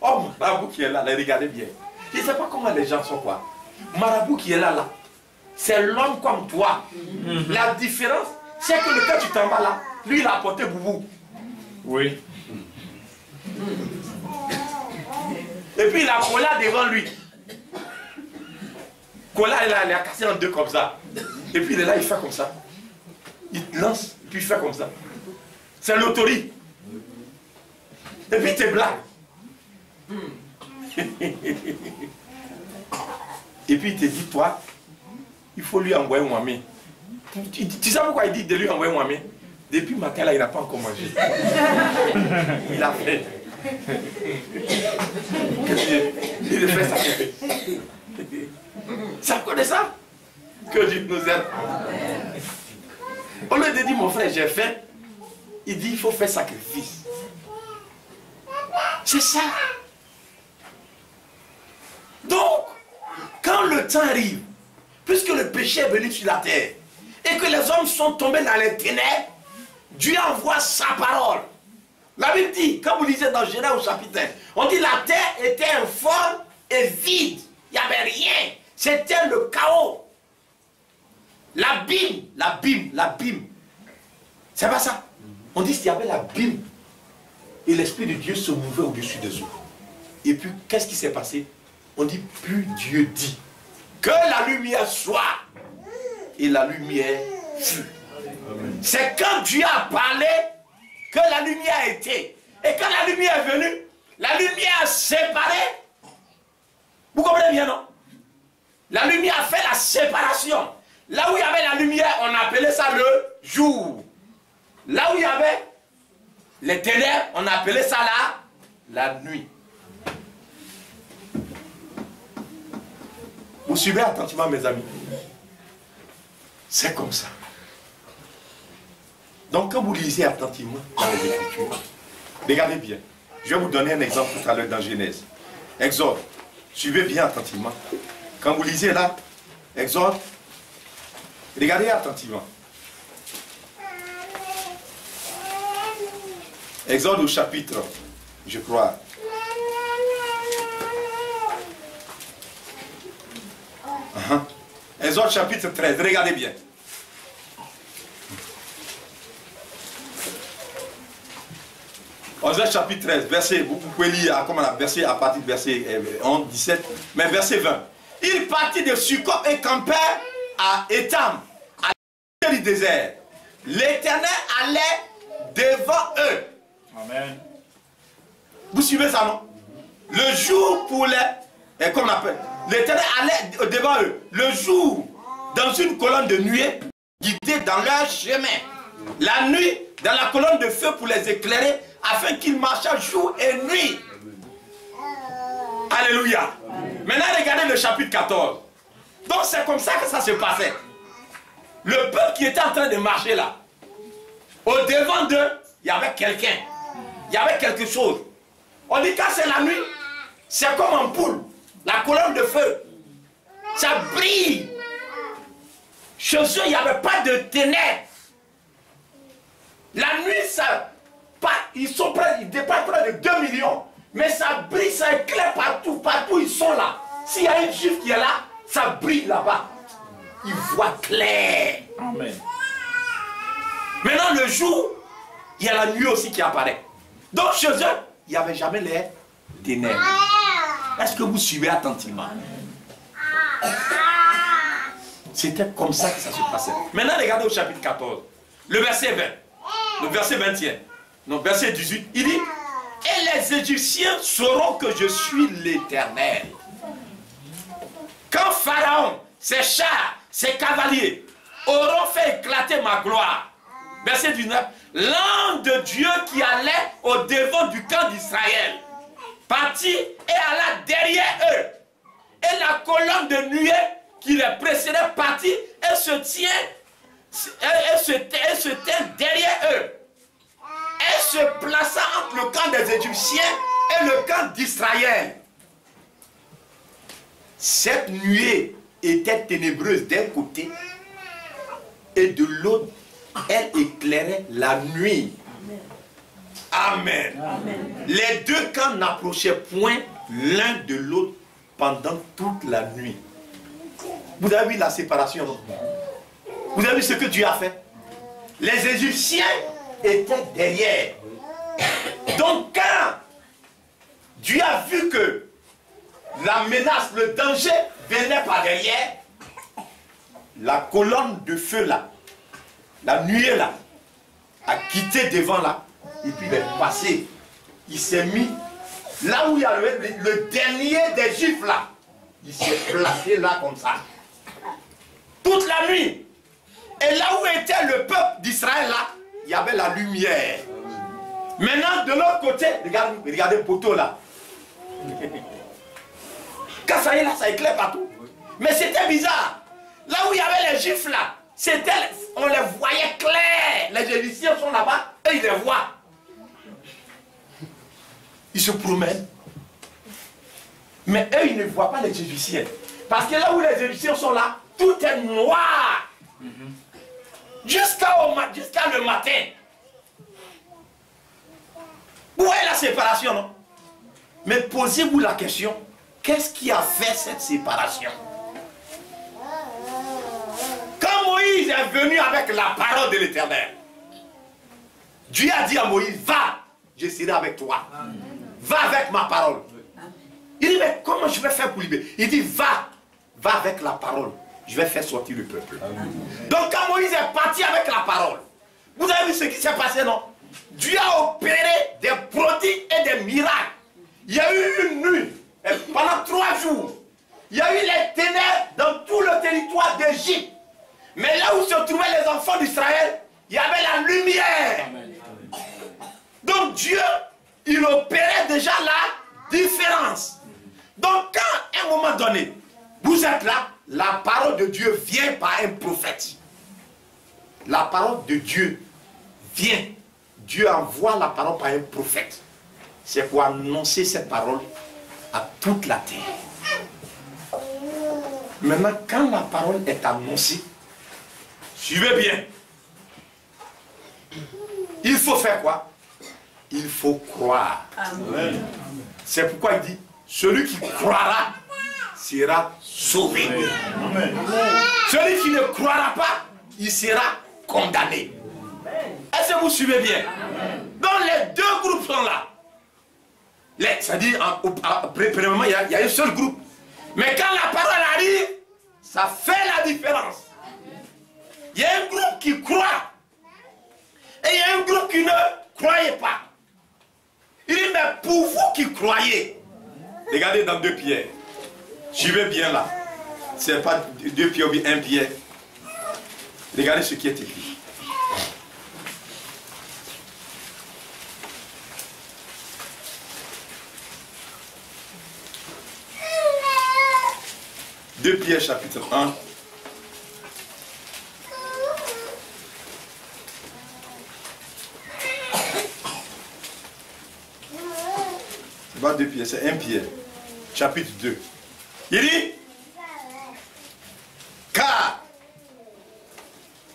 Oh, marabout qui est là, regardez bien. Je ne sais pas comment les gens sont quoi. Marabout qui est là, c'est l'homme comme toi. La différence, c'est que quand tu t'en vas là, lui il a apporté boubou. Oui. Et puis il a Cola devant lui. Cola, il a cassé en deux comme ça. Et puis il est là, il fait comme ça. Il lance, et puis il fait comme ça. C'est l'autorité. Et puis t'es blague. Et puis il te dit, toi, il faut lui envoyer un moyen. Tu sais pourquoi il dit de lui envoyer un moyen? Depuis matin là, il n'a pas encore mangé. Il a fait. Il fait ça. C'est à cause de ça que Dieu nous aide. Au lieu de dire, mon frère, j'ai faim, il dit il faut faire sacrifice. C'est ça. Donc, quand le temps arrive, puisque le péché est venu sur la terre, et que les hommes sont tombés dans les ténèbres, Dieu envoie sa parole. La Bible dit, quand vous lisez dans Genèse au chapitre 1, on dit la terre était informe et vide. Il n'y avait rien. C'était le chaos. L'abîme. C'est pas ça. On dit qu'il y avait l'abîme. Et l'Esprit de Dieu se mouvait au-dessus des eaux. Et puis, qu'est-ce qui s'est passé? On dit, puis Dieu dit, que la lumière soit. Et la lumière fut. C'est quand Dieu a parlé que la lumière a été. Et quand la lumière est venue, la lumière a séparé. Vous comprenez bien, non? La lumière a fait la séparation. Là où il y avait la lumière, on appelait ça le jour. Là où il y avait les ténèbres, on appelait ça la nuit. Vous suivez attentivement, mes amis. C'est comme ça. Donc, quand vous lisez attentivement dans les Écritures, regardez bien. Je vais vous donner un exemple tout à l'heure dans Genèse. Exode. Suivez bien attentivement. Quand vous lisez là, Exode, regardez attentivement. Exode au chapitre, je crois. Exode chapitre 13, regardez bien. Exode chapitre 13, verset, vous pouvez lire verset, à partir du verset 11, 17, mais verset 20. Il partit de Sukkot et campait à Étam, à l'intérieur du désert. L'Éternel allait devant eux. Amen. Vous suivez ça, non? Le jour pour les... Comment on appelle? L'Éternel allait devant eux. Le jour, dans une colonne de nuée, guidée dans leur chemin. La nuit, dans la colonne de feu pour les éclairer, afin qu'ils marchaient jour et nuit. Alléluia. Maintenant, regardez le chapitre 14. Donc, c'est comme ça que ça se passait. Le peuple qui était en train de marcher là, au devant d'eux, il y avait quelqu'un. Il y avait quelque chose. On dit quand c'est la nuit, c'est comme en poule. La colonne de feu. Ça brille. Chez eux, il n'y avait pas de ténèbres. La nuit, ça... Ils dépassent près de 2 millions. Mais ça brille, ça éclaire partout. Partout, ils sont là. S'il y a une juive qui est là, ça brille là-bas. Ils voient clair. Amen. Maintenant, le jour, il y a la nuit aussi qui apparaît. Donc, chez eux, il n'y avait jamais les ténèbres. Est-ce que vous suivez attentivement? C'était comme ça que ça se passait. Maintenant, regardez au chapitre 14. Le verset 20. Le verset 21. Non, verset 18. Il dit, et les Égyptiens sauront que je suis l'Éternel. Quand Pharaon, ses chars, ses cavaliers auront fait éclater ma gloire. Verset 19. L'ange de Dieu qui allait au devant du camp d'Israël partit et alla derrière eux. Et la colonne de nuée qui les précédait partit et se tient derrière eux. Elle se plaça entre le camp des Égyptiens et le camp d'Israël. Cette nuée était ténébreuse d'un côté et de l'autre, elle éclairait la nuit. Amen. Amen. Les deux camps n'approchaient point l'un de l'autre pendant toute la nuit. Vous avez vu la séparation, non? Vous avez vu ce que Dieu a fait? Les Égyptiens étaient derrière. Donc quand Dieu a vu que la menace, le danger venait par derrière, la colonne de feu là, la nuée là, a quitté devant là, et puis il est passé. Il s'est mis là où il y a le dernier des Juifs là. Il s'est placé là comme ça. Toute la nuit. Et là où était le peuple d'Israël là, il y avait la lumière. Maintenant de l'autre côté, regardez le poteau là. Quand ça y est là, ça éclaire partout. Mais c'était bizarre. Là où il y avait les Juifs là, on les voyait clair. Les Égyptiens sont là-bas Et il les voit. Ils se promènent. Mais eux, ils ne voient pas les Égyptiens. Parce que là où les Égyptiens sont là, tout est noir. Jusqu'à le matin. Vous voyez la séparation, non? Mais posez-vous la question, qu'est-ce qui a fait cette séparation? Quand Moïse est venu avec la parole de l'Éternel, Dieu a dit à Moïse, va, je serai avec toi. Va avec ma parole. Il dit, mais comment je vais faire pour libérer? Il dit, va avec la parole. Je vais faire sortir le peuple. Donc quand Moïse est parti avec la parole, vous avez vu ce qui s'est passé, non? Dieu a opéré des prodiges et des miracles. Il y a eu une nuit, et pendant 3 jours, il y a eu les ténèbres dans tout le territoire d'Égypte. Mais là où se trouvaient les enfants d'Israël, il y avait la lumière. Donc Dieu, il opérait déjà la différence. Donc quand, à un moment donné, vous êtes là, la parole de Dieu vient par un prophète. La parole de Dieu vient. Dieu envoie la parole par un prophète. C'est pour annoncer cette parole à toute la terre. Maintenant, quand la parole est annoncée, suivez bien. Il faut faire quoi? Il faut croire. C'est pourquoi il dit, celui qui croira sera sauvé. Amen. Celui qui ne croira pas, il sera condamné. Est-ce que vous suivez bien? Donc les deux groupes sont là. C'est-à-dire, premièrement, il y a un seul groupe. Mais quand la parole arrive, ça fait la différence. Il y a un groupe qui croit. Et il y a un groupe qui ne croyait pas. Il dit, mais pour vous qui croyez, regardez dans 2 Pierre. Suivez bien là. Ce n'est pas 2 Pierre ou 1 Pierre. Regardez ce qui est écrit. Deux Pierre chapitre 1. C'est pas 2 Pierre, c'est 1 Pierre. Chapitre 2. Il dit, car,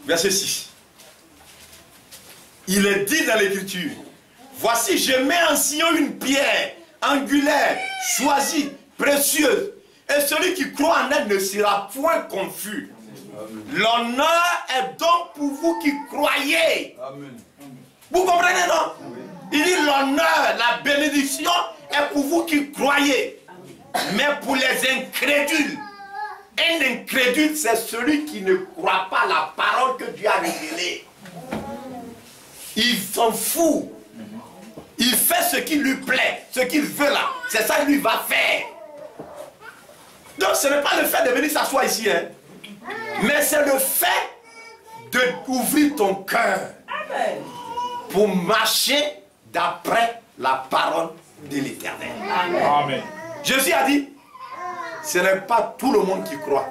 verset 6, il est dit dans l'écriture, voici je mets en Sion une pierre angulaire, choisie, précieuse, et celui qui croit en elle ne sera point confus. L'honneur est donc pour vous qui croyez. Amen. Vous comprenez, non? Il dit l'honneur, la bénédiction est pour vous qui croyez. Mais pour les incrédules, un incrédule, c'est celui qui ne croit pas la parole que Dieu a révélée. Il s'en fout. Il fait ce qui lui plaît, ce qu'il veut là. C'est ça qu'il va faire. Donc ce n'est pas le fait de venir s'asseoir ici, hein, mais c'est le fait d'ouvrir ton cœur pour marcher d'après la parole de l'Éternel. Amen. Jésus a dit, ce n'est pas tout le monde qui croit.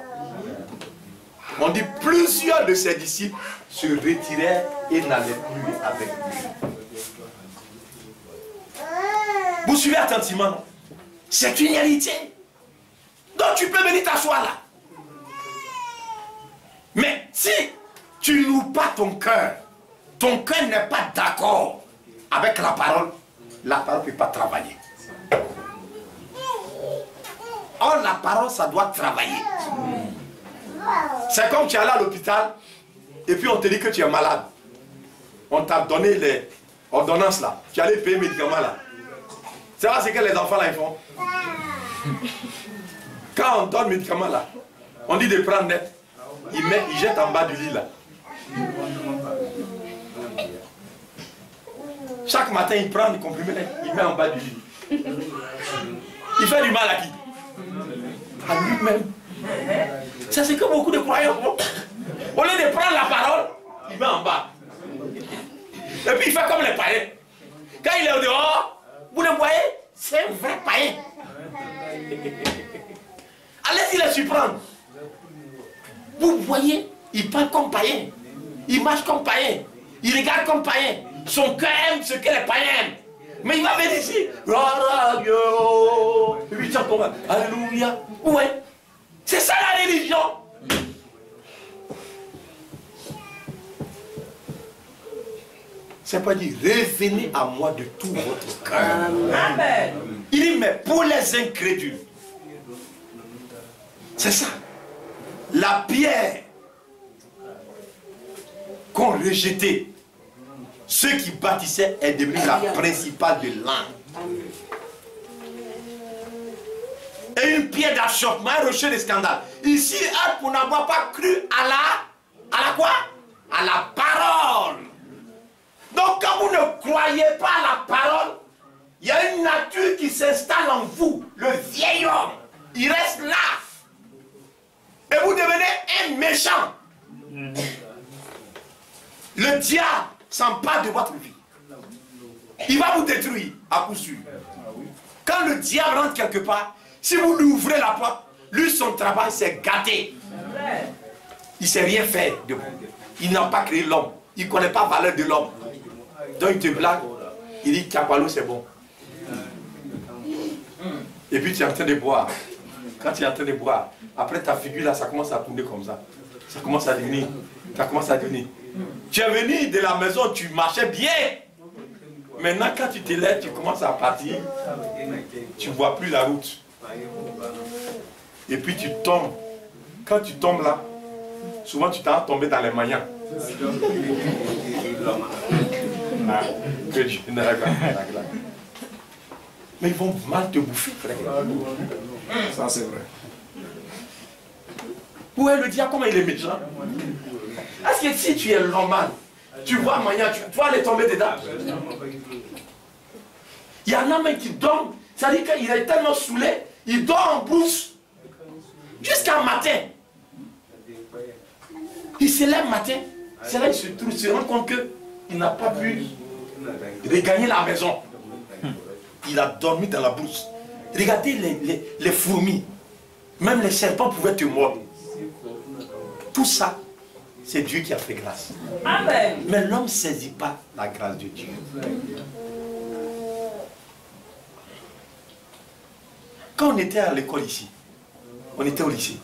On dit plusieurs de ses disciples se retirèrent et n'allaient plus avec lui. Vous suivez attentivement, non? C'est une réalité. Donc tu peux venir t'asseoir là. Mais si tu n'ouvres pas ton cœur n'est pas d'accord avec la parole ne peut pas travailler. Or la parole, ça doit travailler. C'est comme tu es allé à l'hôpital et puis on te dit que tu es malade. On t'a donné les ordonnances là. Tu es allé payer les médicaments là. C'est vrai ce que les enfants là ils font. Quand on donne les médicaments là, on dit de prendre net. Il jette en bas du lit là. Chaque matin il prend des comprimés net, il met en bas du lit. Il fait du mal à qui? À lui-même. Ça c'est que beaucoup de croyants font. Au lieu de prendre la parole, il met en bas. Et puis il fait comme les païens. Quand il est au dehors, vous le voyez, c'est un vrai païen. Allez-y les surprendre. Vous voyez, il parle comme païen. Il marche comme païen. Il regarde comme païen. Son cœur aime ce que les païens aiment. Mais il va venir ici. Et puis il chante comme ça. Alléluia. Ouais. C'est ça la religion. C'est pas dire revenez à moi de tout votre cœur. Amen. Il dit mais pour les incrédules. C'est ça. La pierre qu'on rejetait, ceux qui bâtissaient est devenue la principale de l'âme. Et une pierre d'achoppement, un rocher de scandale. Ici, pour n'avoir pas cru à la quoi? À la parole. Donc quand vous ne croyez pas à la parole, il y a une nature qui s'installe en vous, le vieil homme. Il reste là. Et vous devenez un méchant. Le diable s'empare de votre vie. Il va vous détruire à coup sûr. Quand le diable rentre quelque part, si vous lui ouvrez la porte, lui son travail c'est gâté. Il ne sait rien faire de bon. Il n'a pas créé l'homme. Il ne connaît pas la valeur de l'homme. Donc il te blague. Il dit Kapalo c'est bon. Et puis tu es en train de boire. Quand tu es en train de boire, après ta figure là, ça commence à tourner comme ça. Ça commence à devenir. Ça commence à devenir. Tu es venu de la maison, tu marchais bien. Maintenant quand tu te lèves, tu commences à partir. Tu ne vois plus la route. Et puis tu tombes. Quand tu tombes là, souvent tu t'en tombé dans les maillans. Que Dieu ne règle pas. Mais ils vont mal te bouffer, frère. Ça c'est vrai. Où est le diable? Comment il est méchant? Est-ce que si tu es normal, tu vois Maya, tu vas aller tomber dedans? Il y en a même qui dorment. C'est-à-dire qu'il est tellement saoulé, il dort en brousse jusqu'à matin. Il se lève matin. C'est là qu'il se rend compte qu'il n'a pas pu regagner la maison. Il a dormi dans la brousse. Regardez les fourmis. Même les serpents pouvaient te mordre. Tout ça, c'est Dieu qui a fait grâce. Amen. Mais l'homme ne saisit pas la grâce de Dieu. Quand on était à l'école ici, on était au lycée,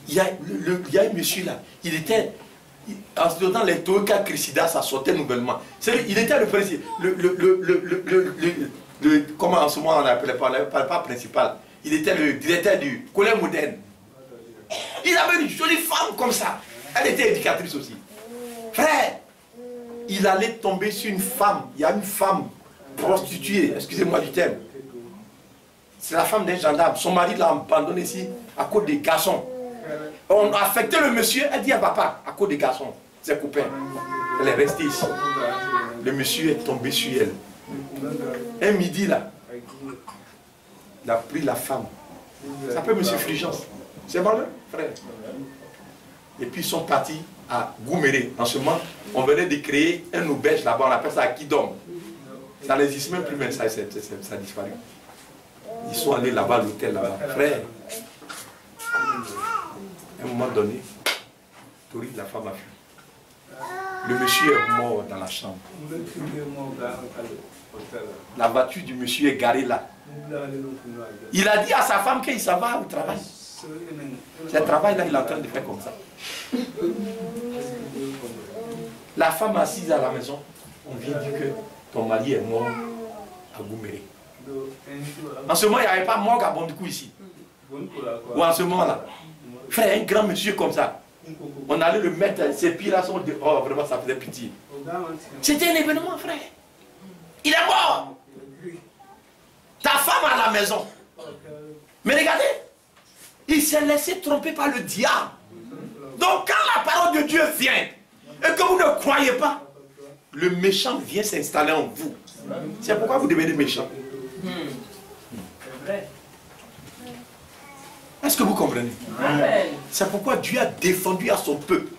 il y a un monsieur là, il était, en se donnant les Toyota Chrysida, ça sortait nouvellement. Il était le président, comment en ce moment on n'appelait pas principal, il était le directeur du collège moderne. Il avait une jolie femme comme ça. Elle était éducatrice aussi. Frère, il allait tomber sur une femme. Il y a une femme prostituée, excusez-moi du terme. C'est la femme d'un gendarme. Son mari l'a abandonné ici à cause des garçons. On a affecté le monsieur, elle dit à papa, à cause des garçons, ses copains. Elle est restée ici. Le monsieur est tombé sur elle. Un midi là, il a pris la femme. Ça s'appelle monsieur Fulgence. C'est bon, frère. Et puis ils sont partis à Gouméré. En ce moment, on venait de créer un auberge là-bas, on appelle ça à Kidom. Ça n'existe même plus, mais ça a disparu. Ils sont allés là-bas, à l'hôtel là-bas. Frère, à un moment donné, Tori, la femme a fui. Le monsieur est mort dans la chambre. La voiture du monsieur est garée là. Il a dit à sa femme qu'il s'en va au travail. Ce travail-là, il est en train de faire comme ça. La femme assise à la maison, on vient dire que ton mari est mort à Gouméré. En ce moment, il n'y avait pas mort à Bondikou ici. Ou en ce moment-là. Frère, un grand monsieur comme ça, on allait le mettre, ses pieds là sont dehors, vraiment ça faisait pitié. C'était un événement, frère. Il est mort. Ta femme à la maison. Mais regardez, il s'est laissé tromper par le diable. Donc quand la parole de Dieu vient et que vous ne croyez pas, le méchant vient s'installer en vous. C'est pourquoi vous devenez méchant. Est-ce que vous comprenez? C'est pourquoi Dieu a défendu à son peuple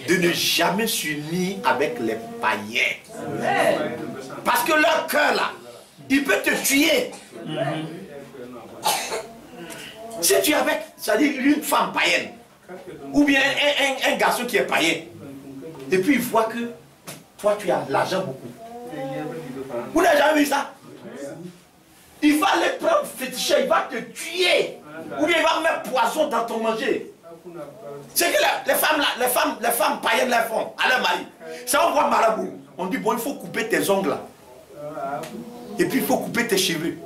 de ne jamais s'unir avec les païens. Parce que leur cœur là, il peut te tuer. Si tu es avec, c'est-à-dire une femme païenne, ou bien un garçon qui est païen, et puis il voit que toi tu as l'argent beaucoup. Vous n'avez jamais vu ça? Il va aller prendre féticheur, il va te tuer. Ou bien il va mettre poison dans ton manger. C'est que les femmes païennes les font à leur mari. Ça on voit marabout. On dit bon il faut couper tes ongles là. Et puis il faut couper tes cheveux.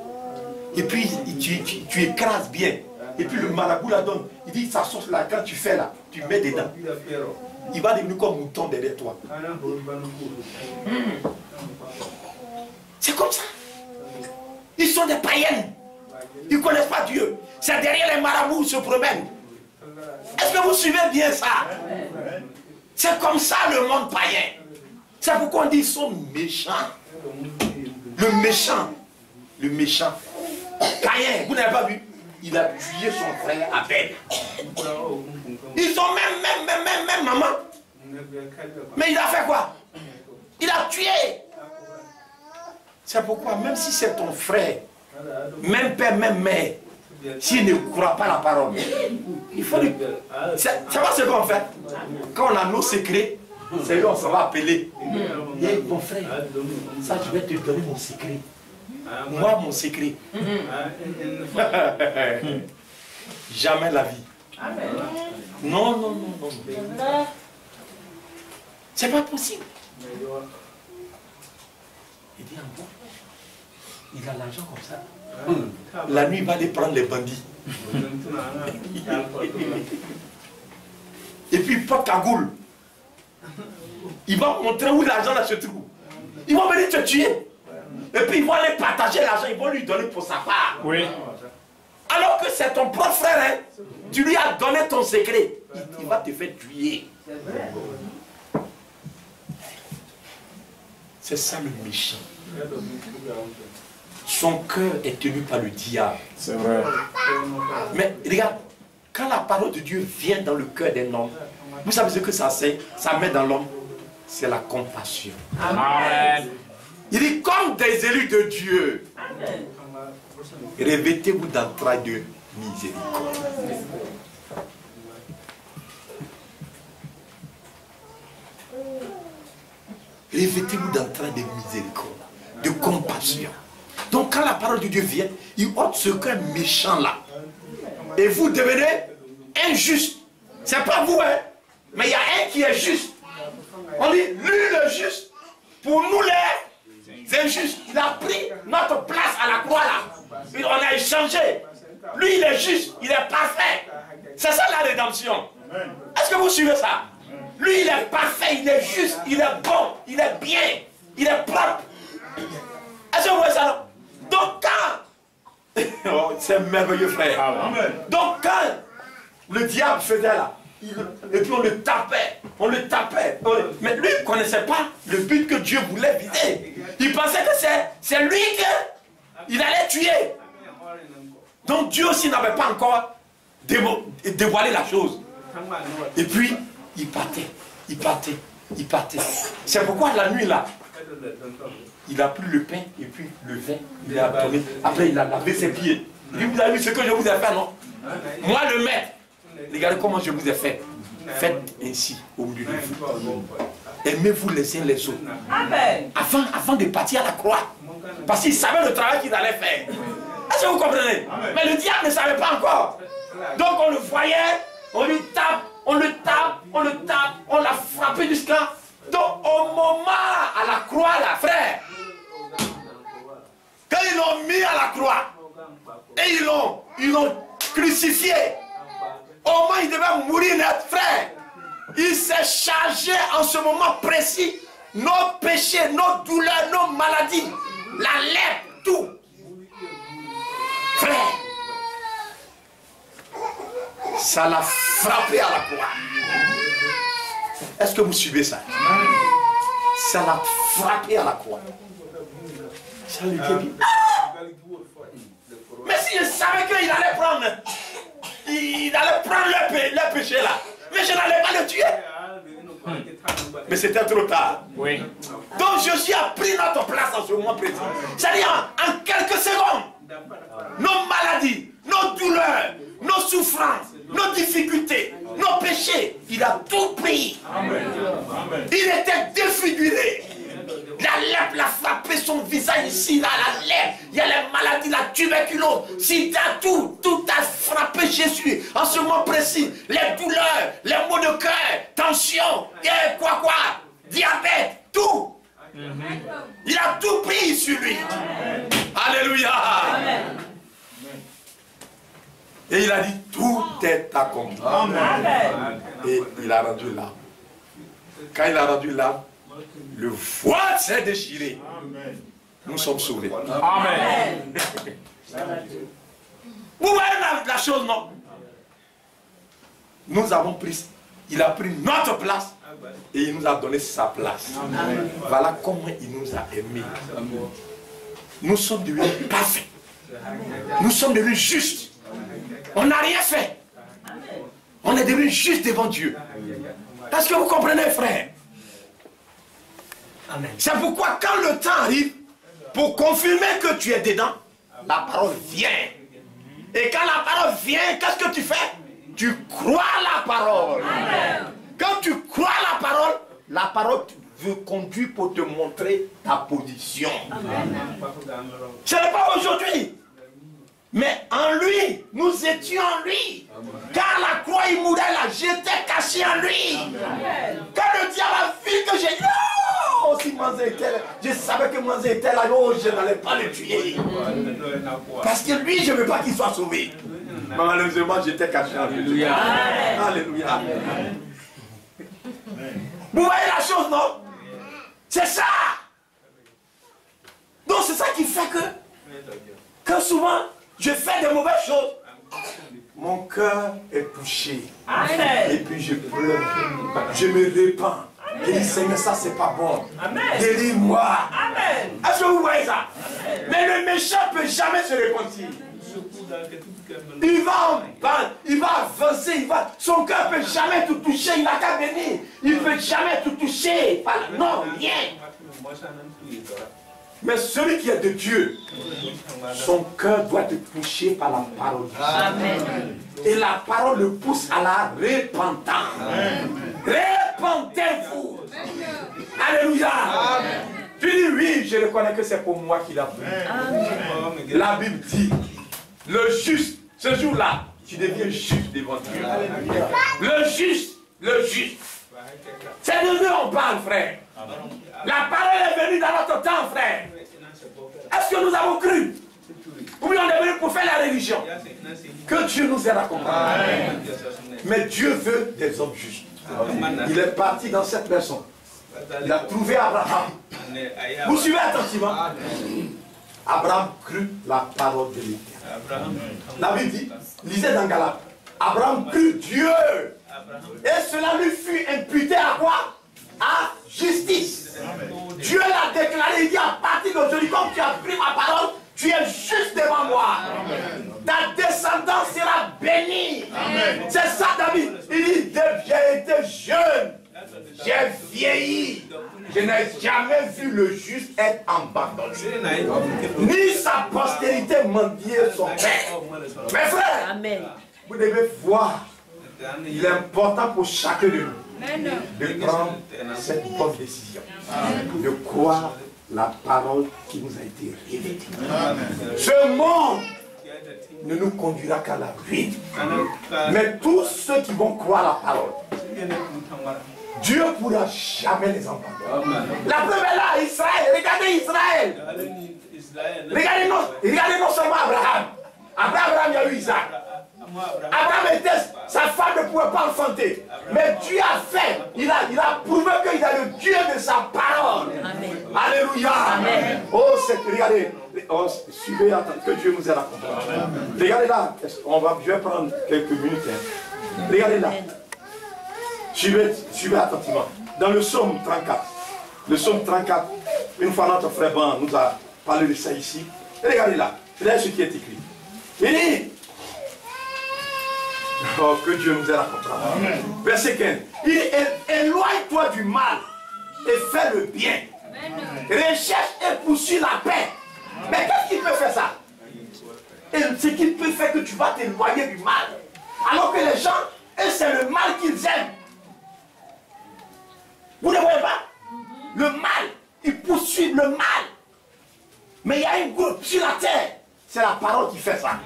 Et puis tu écrases bien. Et puis le marabout la donne. Il dit sa sauce là quand tu fais là, tu mets dedans. Il va devenir comme mouton derrière toi. C'est comme ça. Ils sont des païennes. Ils ne connaissent pas Dieu. C'est derrière les marabouts où ils se promènent. Est-ce que vous suivez bien ça? C'est comme ça le monde païen. C'est pourquoi on dit qu'ils sont méchants. Le méchant. Le méchant. Païen, vous n'avez pas vu? Il a tué son frère Abel. Ils ont même maman. Mais il a fait quoi? Il a tué. C'est pourquoi même si c'est ton frère, même père, même mère, s'il ne croit pas la parole, il faut lui... C'est pas ce qu'on fait. Quand on a nos secrets, c'est là on s'en va appeler. Et mon frère, ça je vais te donner mon secret. Moi mon secret. Jamais la vie. Non, non, non, non. C'est pas possible. Il dit encore, il a l'argent comme ça. La nuit, il va aller prendre les bandits. Et puis il porte cagoule. Il va montrer où l'argent là se trouve. Ils vont venir te tuer. Et puis ils vont aller partager l'argent, ils vont lui donner pour sa part. Oui. Alors que c'est ton propre frère, hein? Tu lui as donné ton secret. Il va te faire tuer. C'est ça le méchant. Son cœur est tenu par le diable. C'est vrai. Mais regarde, quand la parole de Dieu vient dans le cœur d'un homme, vous savez ce que ça met dans l'homme? C'est la compassion. Amen. Il dit comme des élus de Dieu. Revêtez-vous d'entrailles de miséricorde. Revêtez-vous d'entrailles de miséricorde, de compassion. Donc quand la parole de Dieu vient, il ôte ce cœur méchant là. Et vous devenez injuste. C'est pas vous, hein. Mais il y a un qui est juste. On dit, lui le juste, pour nous les injustes. Il a pris notre place à la croix là. Et on a échangé. Lui il est juste, il est parfait. C'est ça la rédemption. Est-ce que vous suivez ça? Lui il est parfait, il est juste, il est bon, il est bien, il est propre. Est-ce que vous voyez ça? Donc quand... Oh, c'est merveilleux frère. Amen. Donc quand le diable faisait là, et puis on le tapait, mais lui il ne connaissait pas le but que Dieu voulait viser. Il pensait que c'est lui qu'il allait tuer. Donc Dieu aussi n'avait pas encore dévoilé la chose. Et puis il partait. C'est pourquoi la nuit là, il a pris le pain et puis le vin, il a donné. Après il a lavé ses pieds. Il dit, vous avez vu ce que je vous ai fait, non? Moi le maître, regardez comment je vous ai fait. Faites ainsi au milieu de vous. Aimez-vous les uns les autres. Amen. Avant de partir à la croix. Parce qu'il savait le travail qu'il allait faire. Est-ce que vous comprenez? Mais le diable ne savait pas encore. Donc on le voyait, on lui tape, on le tape, on l'a frappé jusqu'à... Donc au moment à la croix là, frère, quand ils l'ont mis à la croix, et ils l'ont crucifié, au moment où il devait mourir, notre frère, il s'est chargé en ce moment précis nos péchés, nos douleurs, nos maladies, la lèpre, tout. Frère, ça l'a frappé à la croix. Est-ce que vous suivez ça? Ça l'a frappé à la croix. Ça lui dit, mais si je savais qu'il allait prendre, leur péché là, mais je n'allais pas le tuer. Mais c'était trop tard. Oui. Donc Jésus a pris notre place en ce moment précis. C'est-à-dire en quelques secondes, nos maladies, nos douleurs, nos souffrances, nos difficultés, nos péchés, il a tout pris. Amen. Il était défini défiguré. La lèpre l'a frappé son visage ici, là, la lèpre. Il y a les maladies, la tuberculose, sida, tout a frappé Jésus. En ce moment précis, les douleurs, les maux de cœur, tension, et quoi, diabète, tout. Il a tout pris sur lui. Alléluia. Et il a dit, tout est accompli. Et il a rendu l'âme. Quand il a rendu l'âme, le voile s'est déchiré. Nous sommes sauvés. Amen. Vous voyez la chose, non? Nous avons pris, il a pris notre place et il nous a donné sa place. Amen. Voilà comment il nous a aimés. Nous sommes devenus parfaits. Nous sommes devenus justes. On n'a rien fait. On est devenus justes devant Dieu. Est-ce que vous comprenez, frère? C'est pourquoi quand le temps arrive, pour confirmer que tu es dedans, la parole vient. Et quand la parole vient, qu'est-ce que tu fais? Tu crois la parole. Amen. Quand tu crois la parole veut conduire pour te montrer ta position. Amen. Ce n'est pas aujourd'hui. Mais en lui, nous étions en lui. Car la croix immortelle, j'étais caché en lui. Amen. Quand le diable a vu que j'ai dit, oh, si Manzé était là, je savais que Manzé était là, oh, je n'allais pas le tuer. Parce que lui, je ne veux pas qu'il soit sauvé. Mais malheureusement, j'étais caché en lui. Alléluia. Alléluia. Amen. Vous voyez la chose, non? C'est ça. Donc c'est ça qui fait que souvent, je fais de mauvaises choses. Mon cœur est touché. Amen. Et puis je pleure. Je me répands. Je dis, Seigneur, ça c'est pas bon. Délivre-moi. Est-ce que vous voyez ça? Amen. Mais le méchant ne peut jamais se repentir. Il va avancer, son cœur ne peut jamais tout toucher, il n'a qu'à venir. Il ne peut jamais tout toucher. Non, rien. Mais celui qui est de Dieu, son cœur doit être touché par la parole. Amen. Et la parole le pousse à la repentance. Repentez-vous. Alléluia. Amen. Tu dis oui, je reconnais que c'est pour moi qu'il a fait. La Bible dit, le juste, ce jour-là, tu deviens juste devant Dieu. Alléluia. Le juste. C'est de nous on parle, frère. La parole est venue dans notre temps, frère. Est-ce que nous avons cru? Ou bien on est venu pour faire la religion? Que Dieu nous aide à comprendre. Mais Dieu veut des hommes justes. Il est parti dans cette personne. Il a trouvé Abraham. Vous suivez attentivement? Abraham crut la parole de l'Éternel. La Bible dit, lisez dans Galates, Abraham crut Dieu. Et cela lui fut imputé à quoi? À justice. Dieu l'a déclaré, il dit à partir d'aujourd'hui, comme tu as pris ma parole, tu es juste devant moi. Ta descendance sera bénie. C'est ça David. Il dit, j'ai été jeune, j'ai vieilli. Je n'ai jamais vu le juste être abandonné, ni sa postérité mendier son père. Mes frères, vous devez voir, il est important pour chacun de nous de prendre cette bonne décision, de croire la parole qui nous a été révélée. Ce monde ne nous conduira qu'à la ruine. Mais tous ceux qui vont croire la parole, Dieu ne pourra jamais les entendre. La preuve est là, Israël. Regardez Israël. Regardez non seulement Abraham. Abraham, il y a eu Isaac. Abraham était, sa femme ne pouvait pas enfanter. Mais Dieu a fait, il a prouvé qu'il est le Dieu de sa parole. Amen. Alléluia. Amen. Oh, regardez, suivez, attendez, que Dieu nous aide à comprendre. Regardez là, je vais prendre quelques minutes. Regardez là. Suivez attentivement. Dans le psaume 34, une fois notre frère Ban nous a parlé de ça ici. Et regardez là, regardez ce qui est écrit. Il dit, oh, que Dieu nous aide à comprendre. Verset 15. Il dit, éloigne-toi du mal et fais le bien. Recherche et poursuis la paix. Mais qu'est-ce qu'il peut faire ça? Et ce qu'il peut faire que tu vas t'éloigner du mal. Alors que les gens, eux, c'est le mal qu'ils aiment. Vous ne voyez pas? Le poursuivre le mal. Mais il y a un groupe sur la terre. C'est la parole qui fait ça.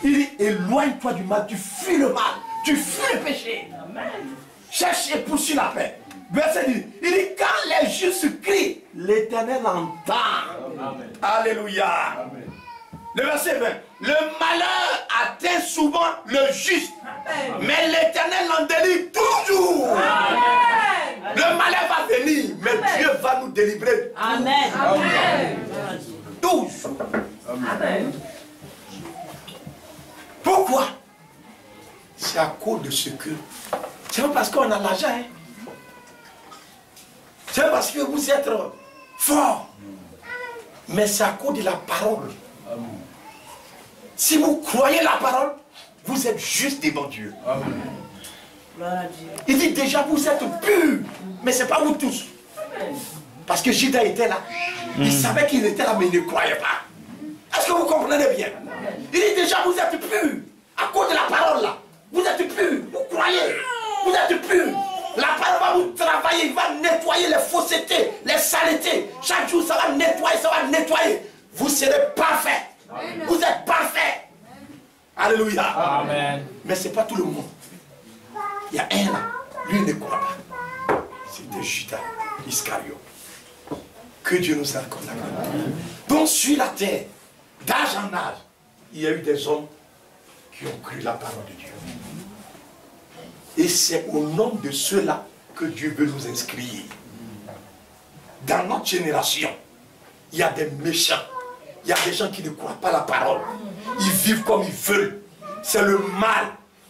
Il dit, éloigne-toi du mal, tu fuis le mal, tu fuis le péché. Cherche et poursuis la paix. Verset 10. Il dit, quand les justes crient, l'Éternel entend. Alléluia. Amen. Le verset 20. Le malheur atteint souvent le juste, mais l'Éternel en délivre toujours. Amen. Le malheur va venir, mais Amen. Dieu va nous délivrer. Amen. Amen. Toujours. Amen. Pourquoi? C'est à cause de ce que... C'est pas parce qu'on a l'argent. Hein? C'est parce que vous êtes fort. Mais c'est à cause de la parole. Si vous croyez la parole, vous êtes juste devant Dieu. Il dit déjà vous êtes purs. Mais ce n'est pas vous tous. Parce que Judas était là. Il savait qu'il était là, mais il ne croyait pas. Est-ce que vous comprenez bien? Il dit déjà vous êtes purs. À cause de la parole là. Vous êtes purs. Vous croyez. Vous êtes purs. La parole va vous travailler, il va nettoyer les faussetés, les saletés. Chaque jour, ça va nettoyer, ça va nettoyer. Vous serez parfaits. Vous êtes parfaits. Alléluia. Amen. Mais ce n'est pas tout le monde. Il y a un là, lui il ne croit pas. C'était Judas Iscariote. Que Dieu nous accorde la grâce. Donc sur la terre, d'âge en âge, il y a eu des hommes qui ont cru la parole de Dieu. Et c'est au nom de ceux-là que Dieu veut nous inscrire. Dans notre génération, il y a des méchants. Il y a des gens qui ne croient pas la parole. Ils vivent comme ils veulent. C'est le mal.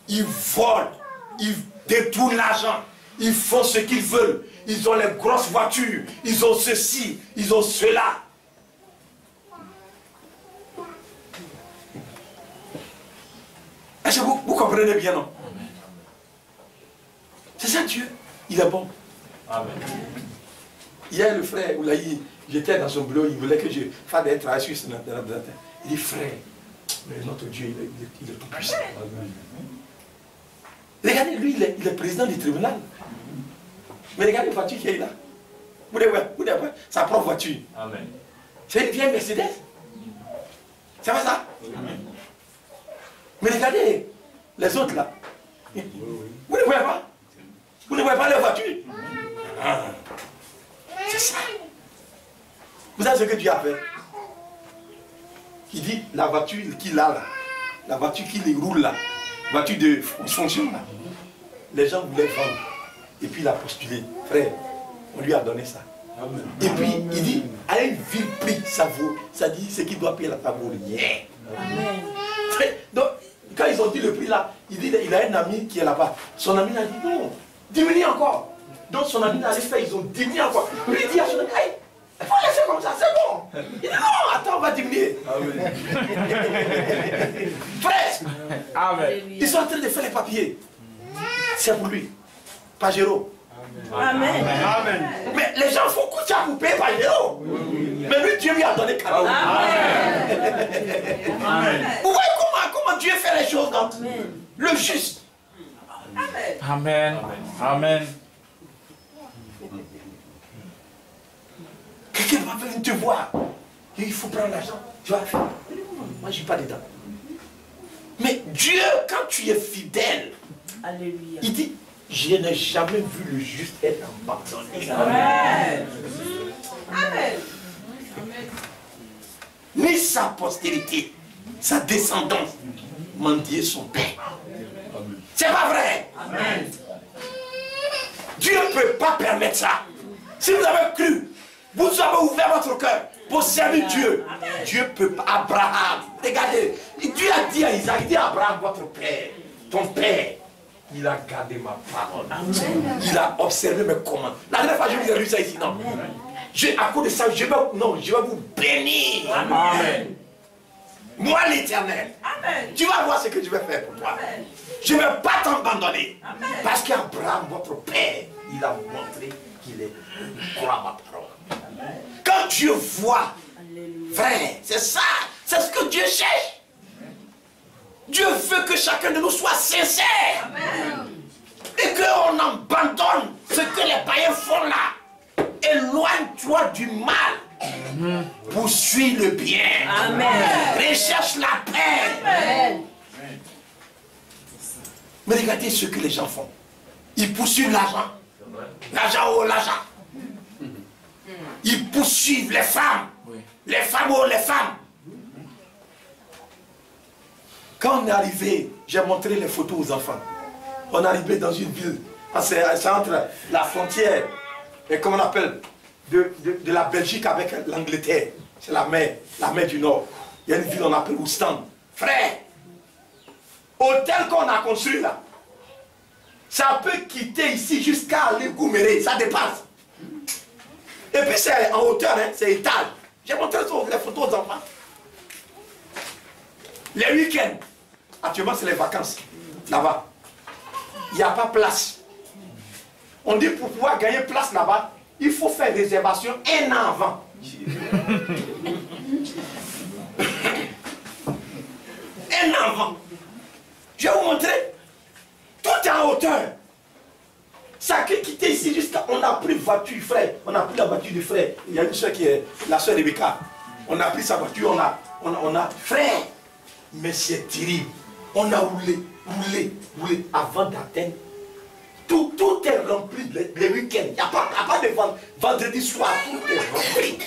Ils volent. Ils détournent l'argent. Ils font ce qu'ils veulent. Ils ont les grosses voitures. Ils ont ceci. Ils ont cela. Est-ce que vous comprenez bien, non? C'est ça Dieu, il est bon. Amen. Hier le frère Oulaï, j'étais dans son bureau, il voulait que je fasse des travaux sur la terre. Il dit frère, mais notre Dieu, il est tout puissant. Regardez, lui, il est président du tribunal. Mais regardez la voiture qu'il a là. Vous devez voir, sa propre voiture. Amen. C'est une vieille Mercedes. C'est pas ça? Amen. Mais regardez les autres là. Vous ne voyez pas? Vous ne voyez pas les voitures? C'est ça. Vous savez ce que Dieu a fait? Il dit la voiture qu'il a là, la voiture qu'il roule là, la voiture de fonction là, les gens voulaient vendre. Et puis il a postulé. Frère, on lui a donné ça. Amen. Et puis il dit, à un vil prix, ça vaut. Ça dit ce qu'il doit payer la vaut rien. Amen. Donc, quand ils ont dit le prix là, il dit il a un ami qui est là-bas. Son ami a dit non. Diminue encore. Donc son ami allait faire, ils ont diminué encore. Lui il dit à son ami, hey, il faut laisser comme ça, c'est bon. Il dit non, attends, on va diminuer. Amen. Frère, Amen. Ils sont en train de faire les papiers. C'est pour lui. Pajero. Amen. Amen. Mais les gens font coup de pour payer Pajero. Mais lui, Dieu lui a donné cadeau. Amen. Amen. Vous voyez comment Dieu fait les choses, non? Le juste. Amen. Amen. Amen. Quelqu'un va venir te voir. Il faut prendre l'argent. Tu vas faire. Moi, je ne suis pas dedans. Mais Dieu, quand tu es fidèle, alléluia. Il dit, je n'ai jamais vu le juste être abandonné. Amen. Amen. Ni sa postérité, sa descendance, mendier son père. C'est pas vrai. Amen. Dieu ne peut pas permettre ça. Si vous avez cru, vous avez ouvert votre cœur pour servir Dieu. Amen. Dieu peut pas. Abraham, regardez, Dieu a dit à Isaac, il dit à Abraham, votre père, ton père, il a gardé ma parole. Amen. Il a observé mes commandes. La dernière fois, je vous ai lu ça ici, non? À cause de ça, je vais vous bénir. Amen. Moi l'éternel, tu vas voir ce que je vais faire pour toi. Amen. Je ne vais pas t'abandonner. Parce qu'Abraham, votre père, il a montré qu'il croit à ma parole. Amen. Quand Dieu voit, frère, c'est ça, c'est ce que Dieu cherche. Dieu veut que chacun de nous soit sincère. Amen. Et qu'on abandonne ce que les païens font là. Éloigne-toi Éloigne-toi du mal. Poursuis le bien. Amen. Recherche la paix. Amen. Mais regardez ce que les gens font. Ils poursuivent l'argent. L'argent, oh l'argent. Ils poursuivent les femmes. Les femmes, oh les femmes. Quand on est arrivé, j'ai montré les photos aux enfants. On est arrivé dans une ville. C'est entre la frontière, et comment on appelle, de la Belgique avec l'Angleterre. C'est la mer du Nord. Il y a une ville qu'on appelle Ostende. Frère, hôtel qu'on a construit là, ça peut quitter ici jusqu'à aller Gouméré, ça dépasse. Et puis c'est en hauteur, hein, c'est étage. J'ai montré les photos aux enfants. Les week-ends, actuellement c'est les vacances, là-bas. Il n'y a pas place. On dit pour pouvoir gagner place là-bas, il faut faire réservation 1 an avant. 1 an avant. Je vais vous montrer. Tout est en hauteur. Ça a quitté ici jusqu'à... On a pris voiture, frère. On a pris la voiture du frère. Il y a une soeur qui est la soeur Rebecca. On a pris sa voiture, on a... Frère, mais c'est terrible. On a roulé avant d'atteindre. Tout est rempli les week-ends. Il n'y a pas de vendredi soir. Tout est rempli.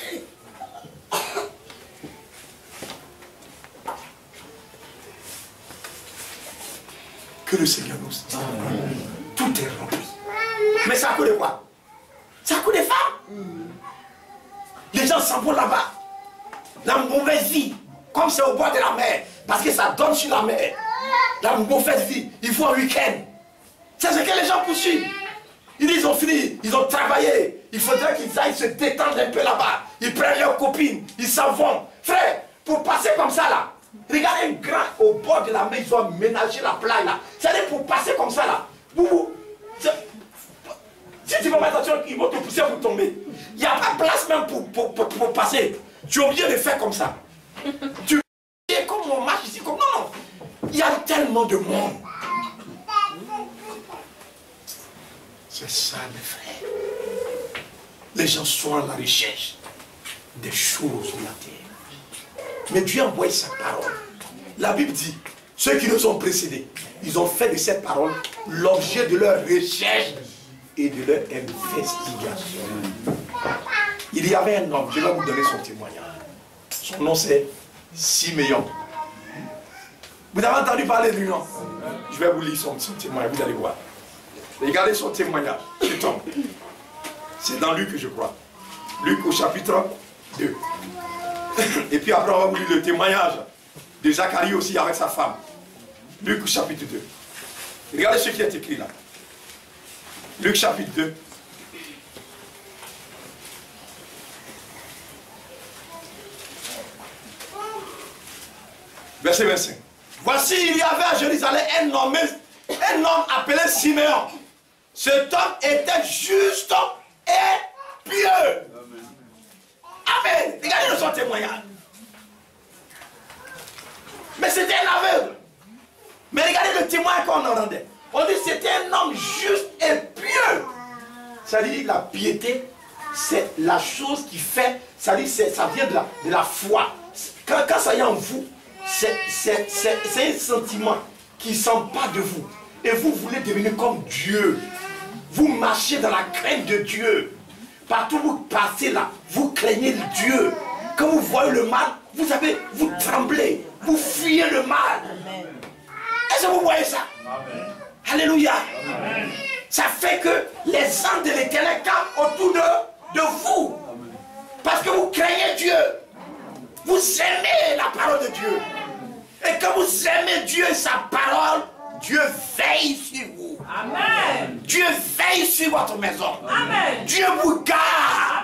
Que le Seigneur nous dise. Tout est rempli. Mais ça a coûté quoi? Ça a coûté des femmes. Les gens s'en vont là-bas. La mauvaise vie. Comme c'est au bord de la mer. Parce que ça donne sur la mer. La mauvaise vie. Il faut un week-end. C'est ce que les gens poursuivent. Ils disent, ils ont fini, ils ont travaillé. Il faudrait qu'ils aillent se détendre un peu là-bas. Ils prennent leurs copines, ils s'en vont. Frère, pour passer comme ça là, regardez un grand au bord de la mer, ils ont ménagé la plage là. C'est-à-dire pour passer comme ça là. Si tu vas mettre attention, ils vont te pousser pour tomber. Il n'y a pas de place même pour passer. Tu es obligé de faire comme ça. Tu es comme on marche ici, comme non. Il y a tellement de monde. C'est ça, mes frères. Les gens sont à la recherche des choses de la terre. Mais Dieu a envoyé sa parole. La Bible dit, ceux qui nous ont précédés, ils ont fait de cette parole l'objet de leur recherche et de leur investigation. Il y avait un homme, je vais vous donner son témoignage. Son nom c'est Siméon. Vous avez entendu parler de lui, non? Je vais vous lire son témoignage, vous allez voir. Regardez son témoignage, cet homme. C'est dans Luc que je crois. Luc au chapitre 2. Et puis après on va vous lire le témoignage de Zacharie aussi avec sa femme. Luc au chapitre 2. Regardez ce qui est écrit là. Luc chapitre 2. Verset 25. Voici, il y avait à Jérusalem un homme appelé Siméon. Cet homme était juste et pieux. Amen. Regardez son témoignage. Mais c'était un aveugle. Mais regardez le témoignage qu'on en rendait. On dit que c'était un homme juste et pieux. Ça dit la piété, c'est la chose qui fait, ça dit ça vient de la foi. Quand ça y est en vous, c'est un sentiment qui s'empare de vous. Et vous voulez devenir comme Dieu. Vous marchez dans la crainte de Dieu. Partout où vous passez là, vous craignez Dieu. Quand vous voyez le mal, vous savez, vous tremblez. Vous fuyez le mal. Est-ce que vous voyez ça? Amen. Alléluia. Amen. Ça fait que les anges de l'Éternel campent autour de vous. Amen. Parce que vous craignez Dieu. Vous aimez la parole de Dieu. Et quand vous aimez Dieu et sa parole, Dieu veille sur vous. Amen. Dieu veille sur votre maison. Amen. Dieu vous garde.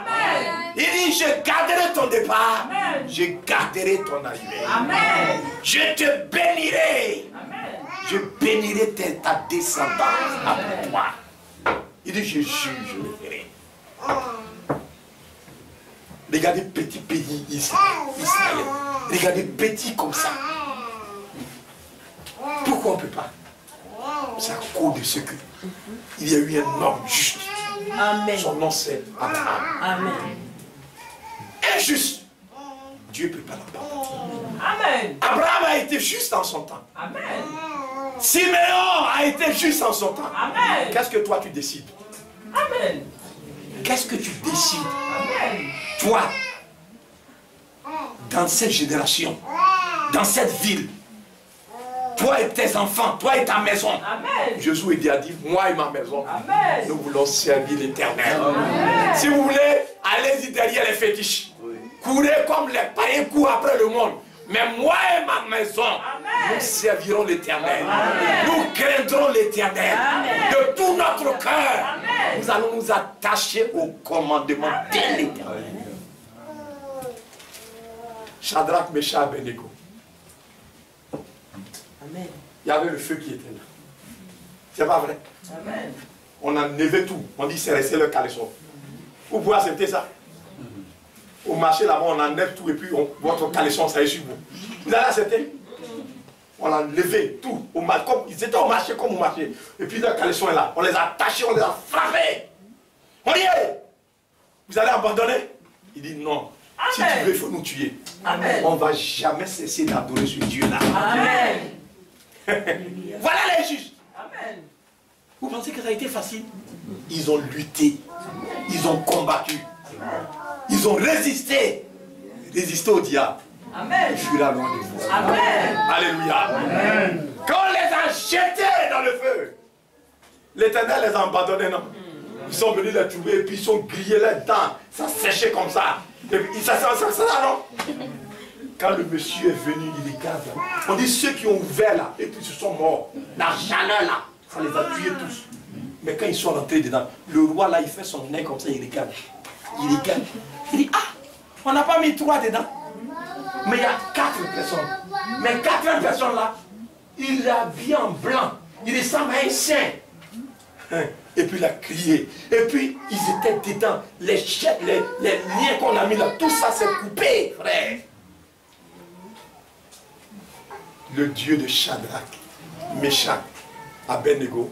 Amen. Il dit, je garderai ton départ. Amen. Je garderai ton arrivée. Amen. Je te bénirai. Amen. Je bénirai ta descendance après toi. Il dit, je juge, je le ferai. Regardez petit pays Israël. Regardez petit comme ça. Pourquoi on ne peut pas? C'est à cause de ce que il y a eu un homme juste. Amen. Son nom c'est Abraham. Amen. juste, Dieu prépare la porte. Amen. Abraham a été juste en son temps. Amen. Siméon a été juste en son temps. Amen. Qu'est-ce que toi tu décides? Amen. Qu'est-ce que tu décides? Amen. Toi, dans cette génération, dans cette ville, toi et tes enfants, toi et ta maison. Amen. Jésus a dit, moi et ma maison, Amen. nous voulons servir l'Éternel. Si vous voulez, allez-y derrière les fétiches. Courez comme les païens courent après le monde. Mais moi et ma maison, nous servirons l'Éternel. Nous craindrons l'Éternel. De tout notre cœur, nous allons nous attacher au commandement de l'Éternel. Shadrach, Meshach, Abednego. Amen. Il y avait le feu qui était là. C'est pas vrai? Amen. On a enlevé tout. On dit c'est resté le caleçon. Vous pouvez accepter ça? Au marché là-bas, on enlève tout et puis votre caleçon, ça est sur vous. Vous allez accepter? On a enlevé tout. Ils étaient au marché comme au marché. Et puis leur caleçon est là. On les a attachés, on les a frappés. On dit, hey, vous allez abandonner? Il dit non. Amen. Si tu veux, il faut nous tuer. Amen. On ne va jamais cesser d'adorer ce Dieu-là. Amen. Voilà les juges. Amen. Vous pensez que ça a été facile? Ils ont lutté. Ils ont combattu. Ils ont résisté. Résisté au diable. Amen. Il fuira loin de vous. Amen. Alléluia. Amen. Quand on les a jetés dans le feu, l'Éternel les a abandonnés, non? Ils sont venus les trouver et puis ils sont grillés là-dedans. Ça séchait comme ça. Et puis, ça non? Quand le monsieur est venu, il regarde. On dit ceux qui ont ouvert là, et puis ils se sont morts. La chaleur là, ça les a tués tous. Mais quand ils sont rentrés dedans, le roi là, il fait son nez comme ça, il regarde. Il regarde. Il dit, ah, on n'a pas mis 3 dedans. Mais il y a 4 personnes. Mais 4 personnes là, il est habillé en blanc. Il ressemble à un saint. Et puis il a crié. Et puis ils étaient dedans. Les liens qu'on a mis là, tout ça s'est coupé, frère. Le Dieu de Shadrach, Meshach, Abednego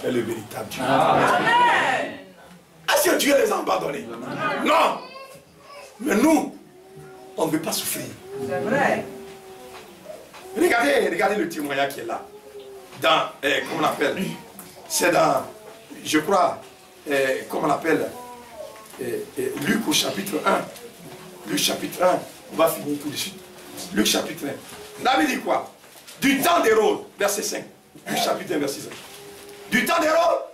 est le véritable Dieu. Amen. Est-ce que Dieu les a abandonnés? Non. Mais nous, on ne veut pas souffrir. C'est vrai. Regardez le témoignage qui est là. Dans, comment on appelle? C'est dans, je crois, comment on appelle? Luc au chapitre 1. Luc chapitre 1. On va finir tout de suite. Luc chapitre 1. Là, il dit quoi? Du temps d'Hérode, verset 5. Luc chapitre 1, verset 5. Du temps d'Hérode,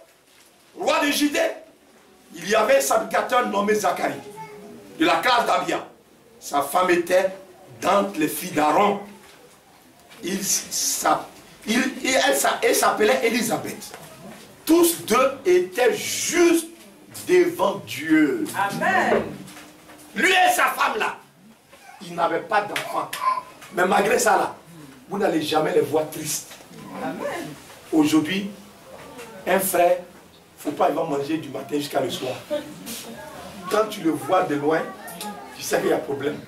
roi de Judée, il y avait un sacrificateur nommé Zacharie, de la classe d'Abia. Sa femme était d'entre les filles d'Aaron. Elle s'appelait Élisabeth. Tous deux étaient justes devant Dieu. Amen. Lui et sa femme là, ils n'avaient pas d'enfant. Mais malgré ça là, vous n'allez jamais les voir tristes. Amen. Aujourd'hui, un frère, il ne faut pas il va manger du matin jusqu'à le soir. Quand tu le vois de loin, tu sais qu'il y a problème.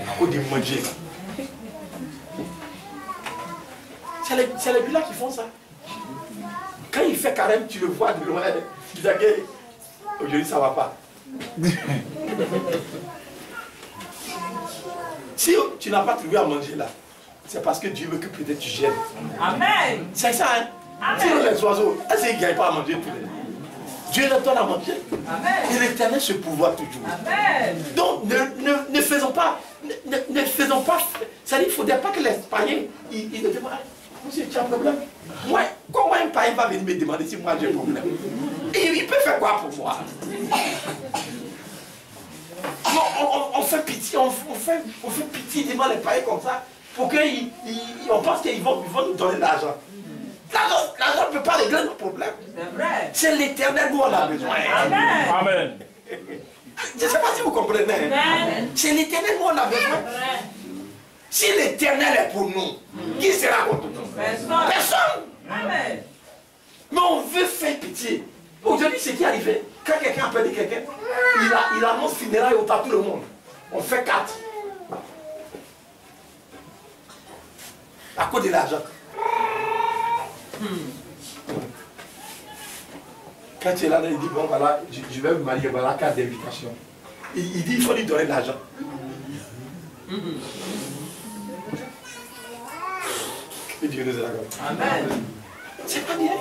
À cause de manger. C'est les villas qui font ça. Quand il fait carême, tu le vois de loin, tu dis aujourd'hui ça ne va pas. Si tu n'as pas trouvé à manger là, c'est parce que Dieu veut que peut-être tu gênes. Amen. C'est ça, hein? Amen. Sinon les oiseaux, est-ce qu'ils ne gagnent pas à manger tous les jours? Dieu leur donne à manger. Amen. Et l'Éternel se pouvoir toujours. Amen. Donc ne faisons pas, ne faisons pas. C'est-à-dire qu'il ne faudrait pas que les païens, ils ne demandent, monsieur, tu as un problème? Moi, comment un païen va venir me demander si moi j'ai un problème? Et il peut faire quoi pour moi? Non, on fait pitié, on fait pitié devant les païens comme ça, pour qu'on pense qu'ils vont nous donner de l'argent. L'argent ne peut pas régler nos problèmes. C'est vrai. C'est l'Éternel dont on a besoin. Amen. Amen. Je ne sais pas si vous comprenez. Amen. C'est l'Éternel dont on a besoin. Si l'Éternel est pour nous, qui sera contre nous? Personne. Personne. Amen. Mais on veut faire pitié. Aujourd'hui, ce qui est arrivé, quand quelqu'un a perdu quelqu'un, il annonce funérailles autant tout le monde. On fait 4. À cause de l'argent. Quand tu es là, il dit, bon voilà, je vais me marier, voilà, carte d'invitation. Il dit, il faut lui donner de l'argent. Que Dieu nous accorde. Amen. C'est pas bien.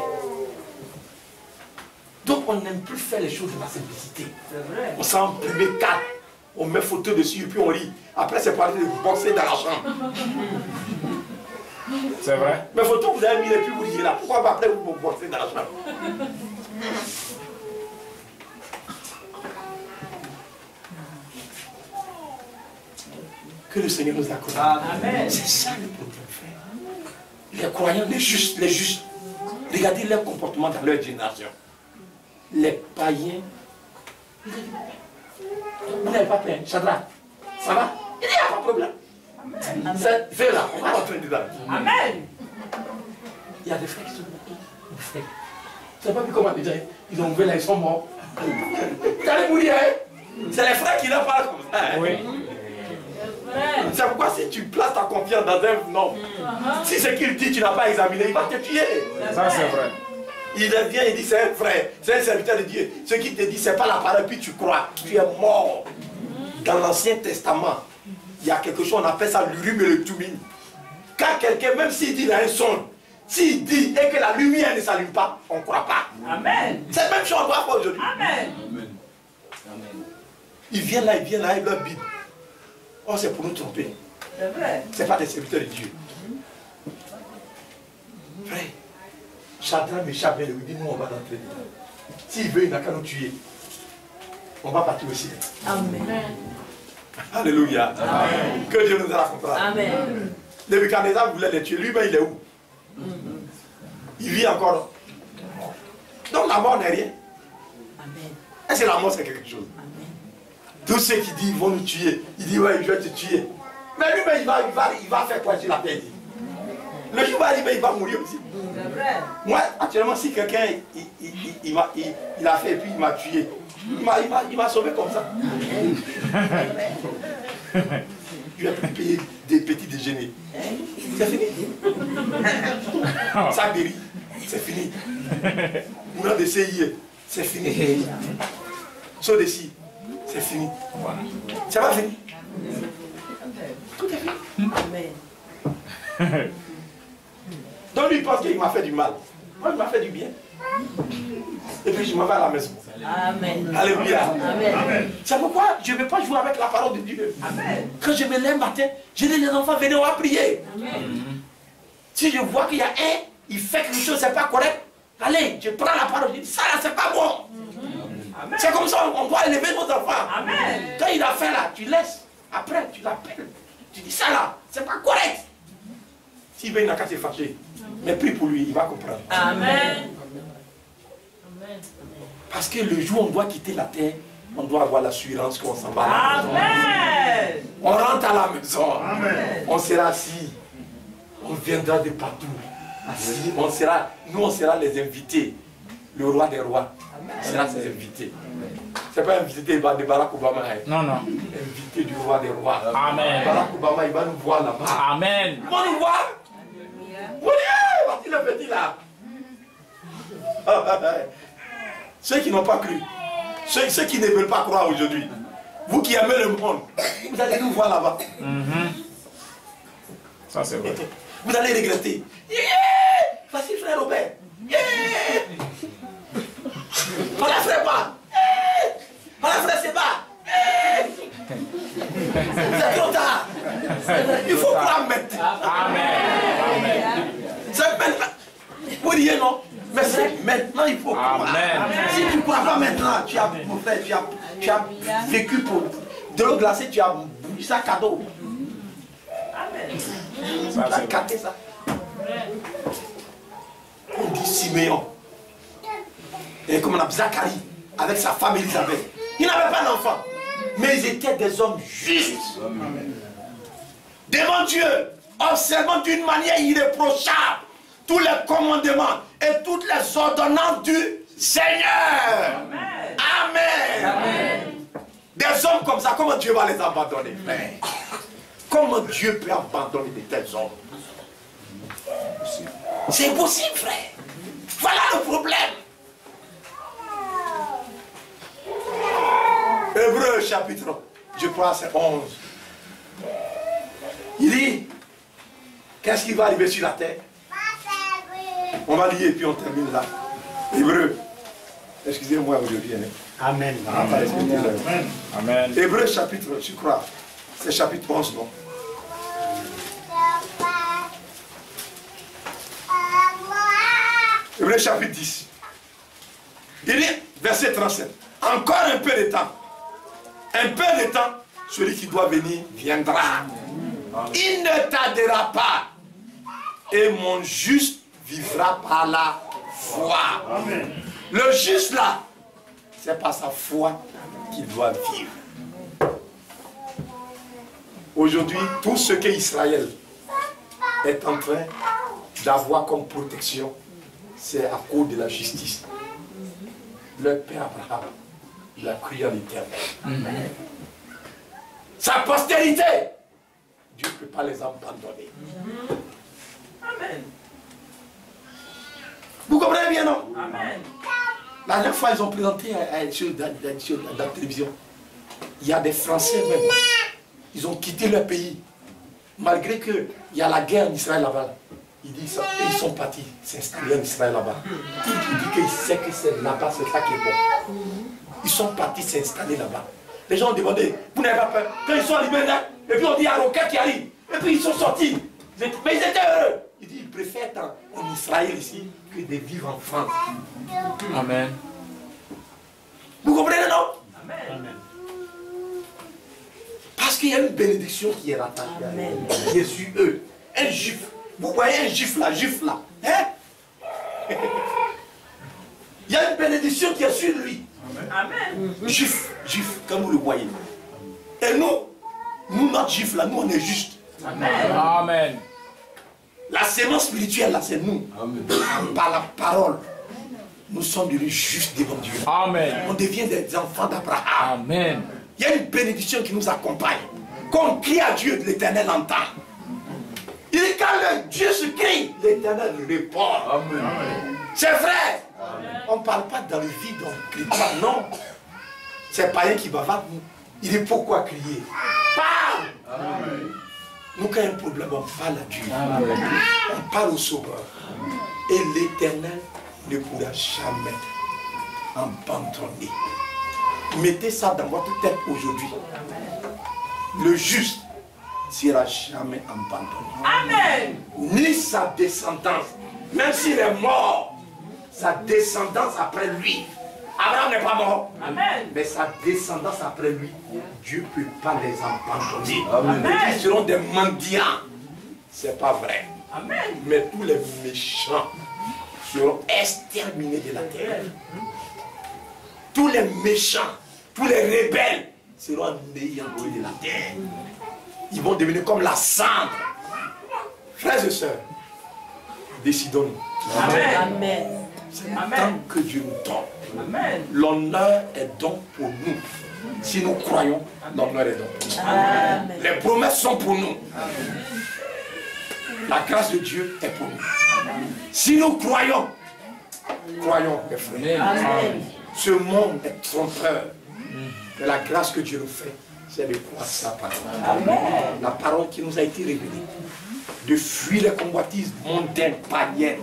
Donc on n'aime plus faire les choses de la simplicité. C'est vrai. On s'en met 4, on met photo dessus et puis on rit. Après c'est pour aller boxer dans la chambre. C'est vrai. Mais photos vous avez mis et puis vous dites là, pourquoi après vous boxer dans la chambre? Que le Seigneur nous accorde. Amen. C'est ça le problème, frère. Les croyants, les justes, regardez leur comportement dans leur génération. Les païens, vous n'avez pas peur, Chadra, ça va? Il n'y a pas de problème. Fais là, on va rentrer dedans. Amen. Il y a des frères qui sont morts. Des frères. Tu n'as pas vu comment déjà ils ont ouvert là, ils sont morts. Tu allais mourir, hein? C'est les frères qui n'ont pas comme ça. Hein? Oui. C'est pourquoi si tu places ta confiance dans un homme, si ce qu'il dit tu n'as pas examiné, il va te tuer. Ça c'est vrai. Il vient, il dit c'est un frère, c'est un serviteur de Dieu. Ce qui te dit c'est pas la parole, puis tu crois, tu es mort. Dans l'Ancien Testament, il y a quelque chose, on appelle ça l'urim et le thummim. Quand quelqu'un, même s'il dit il a un son, s'il dit et que la lumière ne s'allume pas, on ne croit pas. Amen. C'est la même chose qu'on doit faire aujourd'hui. Amen. Il vient là, avec leur Bible. Oh, c'est pour nous tromper. C'est vrai. Ce n'est pas des serviteurs de Dieu. Frère, Chadra, Méchab, il dit nous on va rentrer dedans. S'il veut, il n'a qu'à nous tuer. On va partir aussi. Amen. Alléluia. Amen. Que Dieu nous a raconté. Amen. Nebuchadnezzar voulait les tuer. Lui-même, il est où? Il vit encore. Donc la mort n'est rien. Amen. Est-ce que la mort c'est quelque chose? Amen. Tous ceux qui disent ils vont nous tuer, il dit ouais, je vais te tuer. Mais lui-même, il va faire quoi sur la terre? Le jour où il va mourir aussi. C'est vrai. Moi, actuellement, si quelqu'un il a fait et puis il m'a tué, il m'a sauvé comme ça. Je vais plus payer des petits déjeuners. C'est fini. Sac de riz, c'est fini. Moulin de CIE, c'est fini. Saut de scie, c'est fini. Ça va finir. Tout est fini. Amen. Donc lui il pense qu'il m'a fait du mal. Moi il m'a fait du bien. Et puis je m'en vais à la maison. Amen. Alléluia. Amen. C'est pourquoi je ne vais pas jouer avec la parole de Dieu. Amen. Quand je me lève matin, je dis les enfants, venez, on va prier. Amen. Si je vois qu'il y a un, il fait quelque chose, c'est pas correct. Allez, je prends la parole, je dis ça là, c'est pas bon. Amen. C'est comme ça, on doit élever nos enfants. Amen. Quand il a fait là, tu laisses. Après, tu l'appelles. Tu dis ça là, c'est pas correct. S'il veut, il n'a qu'à se fâcher. Mais prie pour lui, il va comprendre. Amen. Parce que le jour où on doit quitter la terre, on doit avoir l'assurance qu'on s'en va à la maison. Amen. On rentre à la maison. Amen. On sera assis. On viendra de partout. Assis. On sera les invités. Le roi des rois sera ses invités. Ce n'est pas invité de Barack Obama. Hein. Non, non. Invité du roi des rois. Amen. Barack Obama, il va nous voir là-bas. Amen. Il va nous voir. Oui, voici le petit là. Ceux qui n'ont pas cru, ceux qui ne veulent pas croire aujourd'hui, vous qui aimez le monde, vous allez nous voir là-bas. Ça c'est vrai. Vous allez regretter. Yeah! Voici frère Robert. Yeah! Voilà frère Ba. Yeah! Voilà frère Seba. Yeah! C'est trop tard. Il faut croire maintenant. Amen. C'est maintenant. Vous dites non, mais c'est maintenant il faut croire. Amen. Si tu ne crois pas maintenant, tu as, mon frère, tu as vécu pour de l'eau glacée, tu as bu ça cadeau. Amen. Tu as gâté ça. On dit Siméon. Et comme on a Zacharie, avec sa femme Elisabeth. Ils n'avaient pas d'enfant. Mais ils étaient des hommes justes. Devant Dieu, observant d'une manière irréprochable tous les commandements et toutes les ordonnances du Seigneur. Amen. Amen. Amen. Des hommes comme ça, comment Dieu va les abandonner, frère? Comment Dieu peut abandonner de tels hommes? C'est impossible, frère. Voilà le problème. Hébreux chapitre, je crois c'est 11. Il dit, qu'est-ce qui va arriver sur la terre? On va lire et puis on termine là. Hébreux. Excusez-moi, je viens. Amen. Amen. Hébreux chapitre, je crois. C'est chapitre 11, non? Hébreux chapitre 10. Il dit, verset 37. Encore un peu de temps. Un peu de temps, celui qui doit venir viendra. Il ne tardera pas. Et mon juste vivra par la foi. Amen. Le juste là, c'est par sa foi qu'il doit vivre. Aujourd'hui, tout ce qu'Israël est en train d'avoir comme protection, c'est à cause de la justice. Le père Abraham, il a cru en l'Éternel. Sa postérité, Dieu ne peut pas les abandonner. Amen. Vous comprenez bien, non? Amen. La dernière fois, ils ont présenté dans la télévision. Il y a des Français même. Ils ont quitté leur pays. Malgré qu'il y a la guerre en Israël là-bas. Ils disent ça. Et ils sont partis s'installer en Israël là-bas. Il dit qu'ils savent que c'est là-bas, c'est ça qui est bon. Ils sont partis s'installer là-bas. Les gens ont demandé, vous n'avez pas peur? Quand ils sont arrivés là, et puis on dit, il y a un roquet qui arrive. Et puis ils sont sortis. Mais ils étaient heureux. Il dit, ils préfèrent être en Israël ici que de vivre en France. Amen. Vous comprenez, non? Amen. Parce qu'il y a une bénédiction qui est rattachée à Jésus, eux. Un juif. Vous voyez un juif là, hein? Il y a une bénédiction qui est sur lui. Amen. Juif, comme vous le voyez. Et nous, notre juif là, nous on est juste. Amen. Amen. La sémence spirituelle là, c'est nous. Amen. Par la parole, nous sommes devenus justes devant Dieu. Amen. On devient des enfants d'Abraham. Amen. Il y a une bénédiction qui nous accompagne. Quand on crie à Dieu, l'Éternel entend. Il dit quand Dieu se crie, l'Éternel répond. Amen. C'est vrai. On ne parle pas dans le vide, on ne crie pas. Non. C'est païen qui bavarde. Il dit pourquoi crier? Parle. Amen. Nous, quand il y a un problème, on parle à Dieu. Amen. On parle au Sauveur. Et l'Éternel ne pourra jamais abandonner. Mettez ça dans votre tête aujourd'hui. Le juste ne sera jamais abandonné. Amen. Ni sa descendance, même s'il est mort, sa descendance après lui. Abraham n'est pas mort. Amen. Mais sa descendance après lui, Dieu ne peut pas les abandonner. Amen. Ils seront des mendiants. C'est pas vrai. Amen. Mais tous les méchants seront exterminés de la terre. Tous les méchants, tous les rebelles seront anéantis de la terre. Ils vont devenir comme la cendre. Frères et sœurs, décidons-nous. Amen. Amen. C'est Amen. tant que Dieu nous donne. Amen. L'honneur est donc pour nous. Si nous croyons, l'honneur est donc pour nous. Amen. Les promesses sont pour nous. La grâce de Dieu est pour nous. Si nous croyons, croyons, mes frères. Amen. Ce monde est trompeur. Mais la grâce que Dieu nous fait, c'est de croire sa parole. Amen. La parole qui nous a été révélée. De fuir les convoitises mondaines, païennes,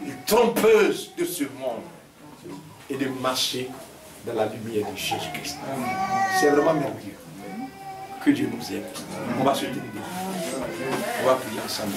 les trompeuses de ce monde. Et de marcher dans la lumière de Jésus-Christ. C'est vraiment merveilleux. Que Dieu nous aime. On va se tenir. On va prier ensemble.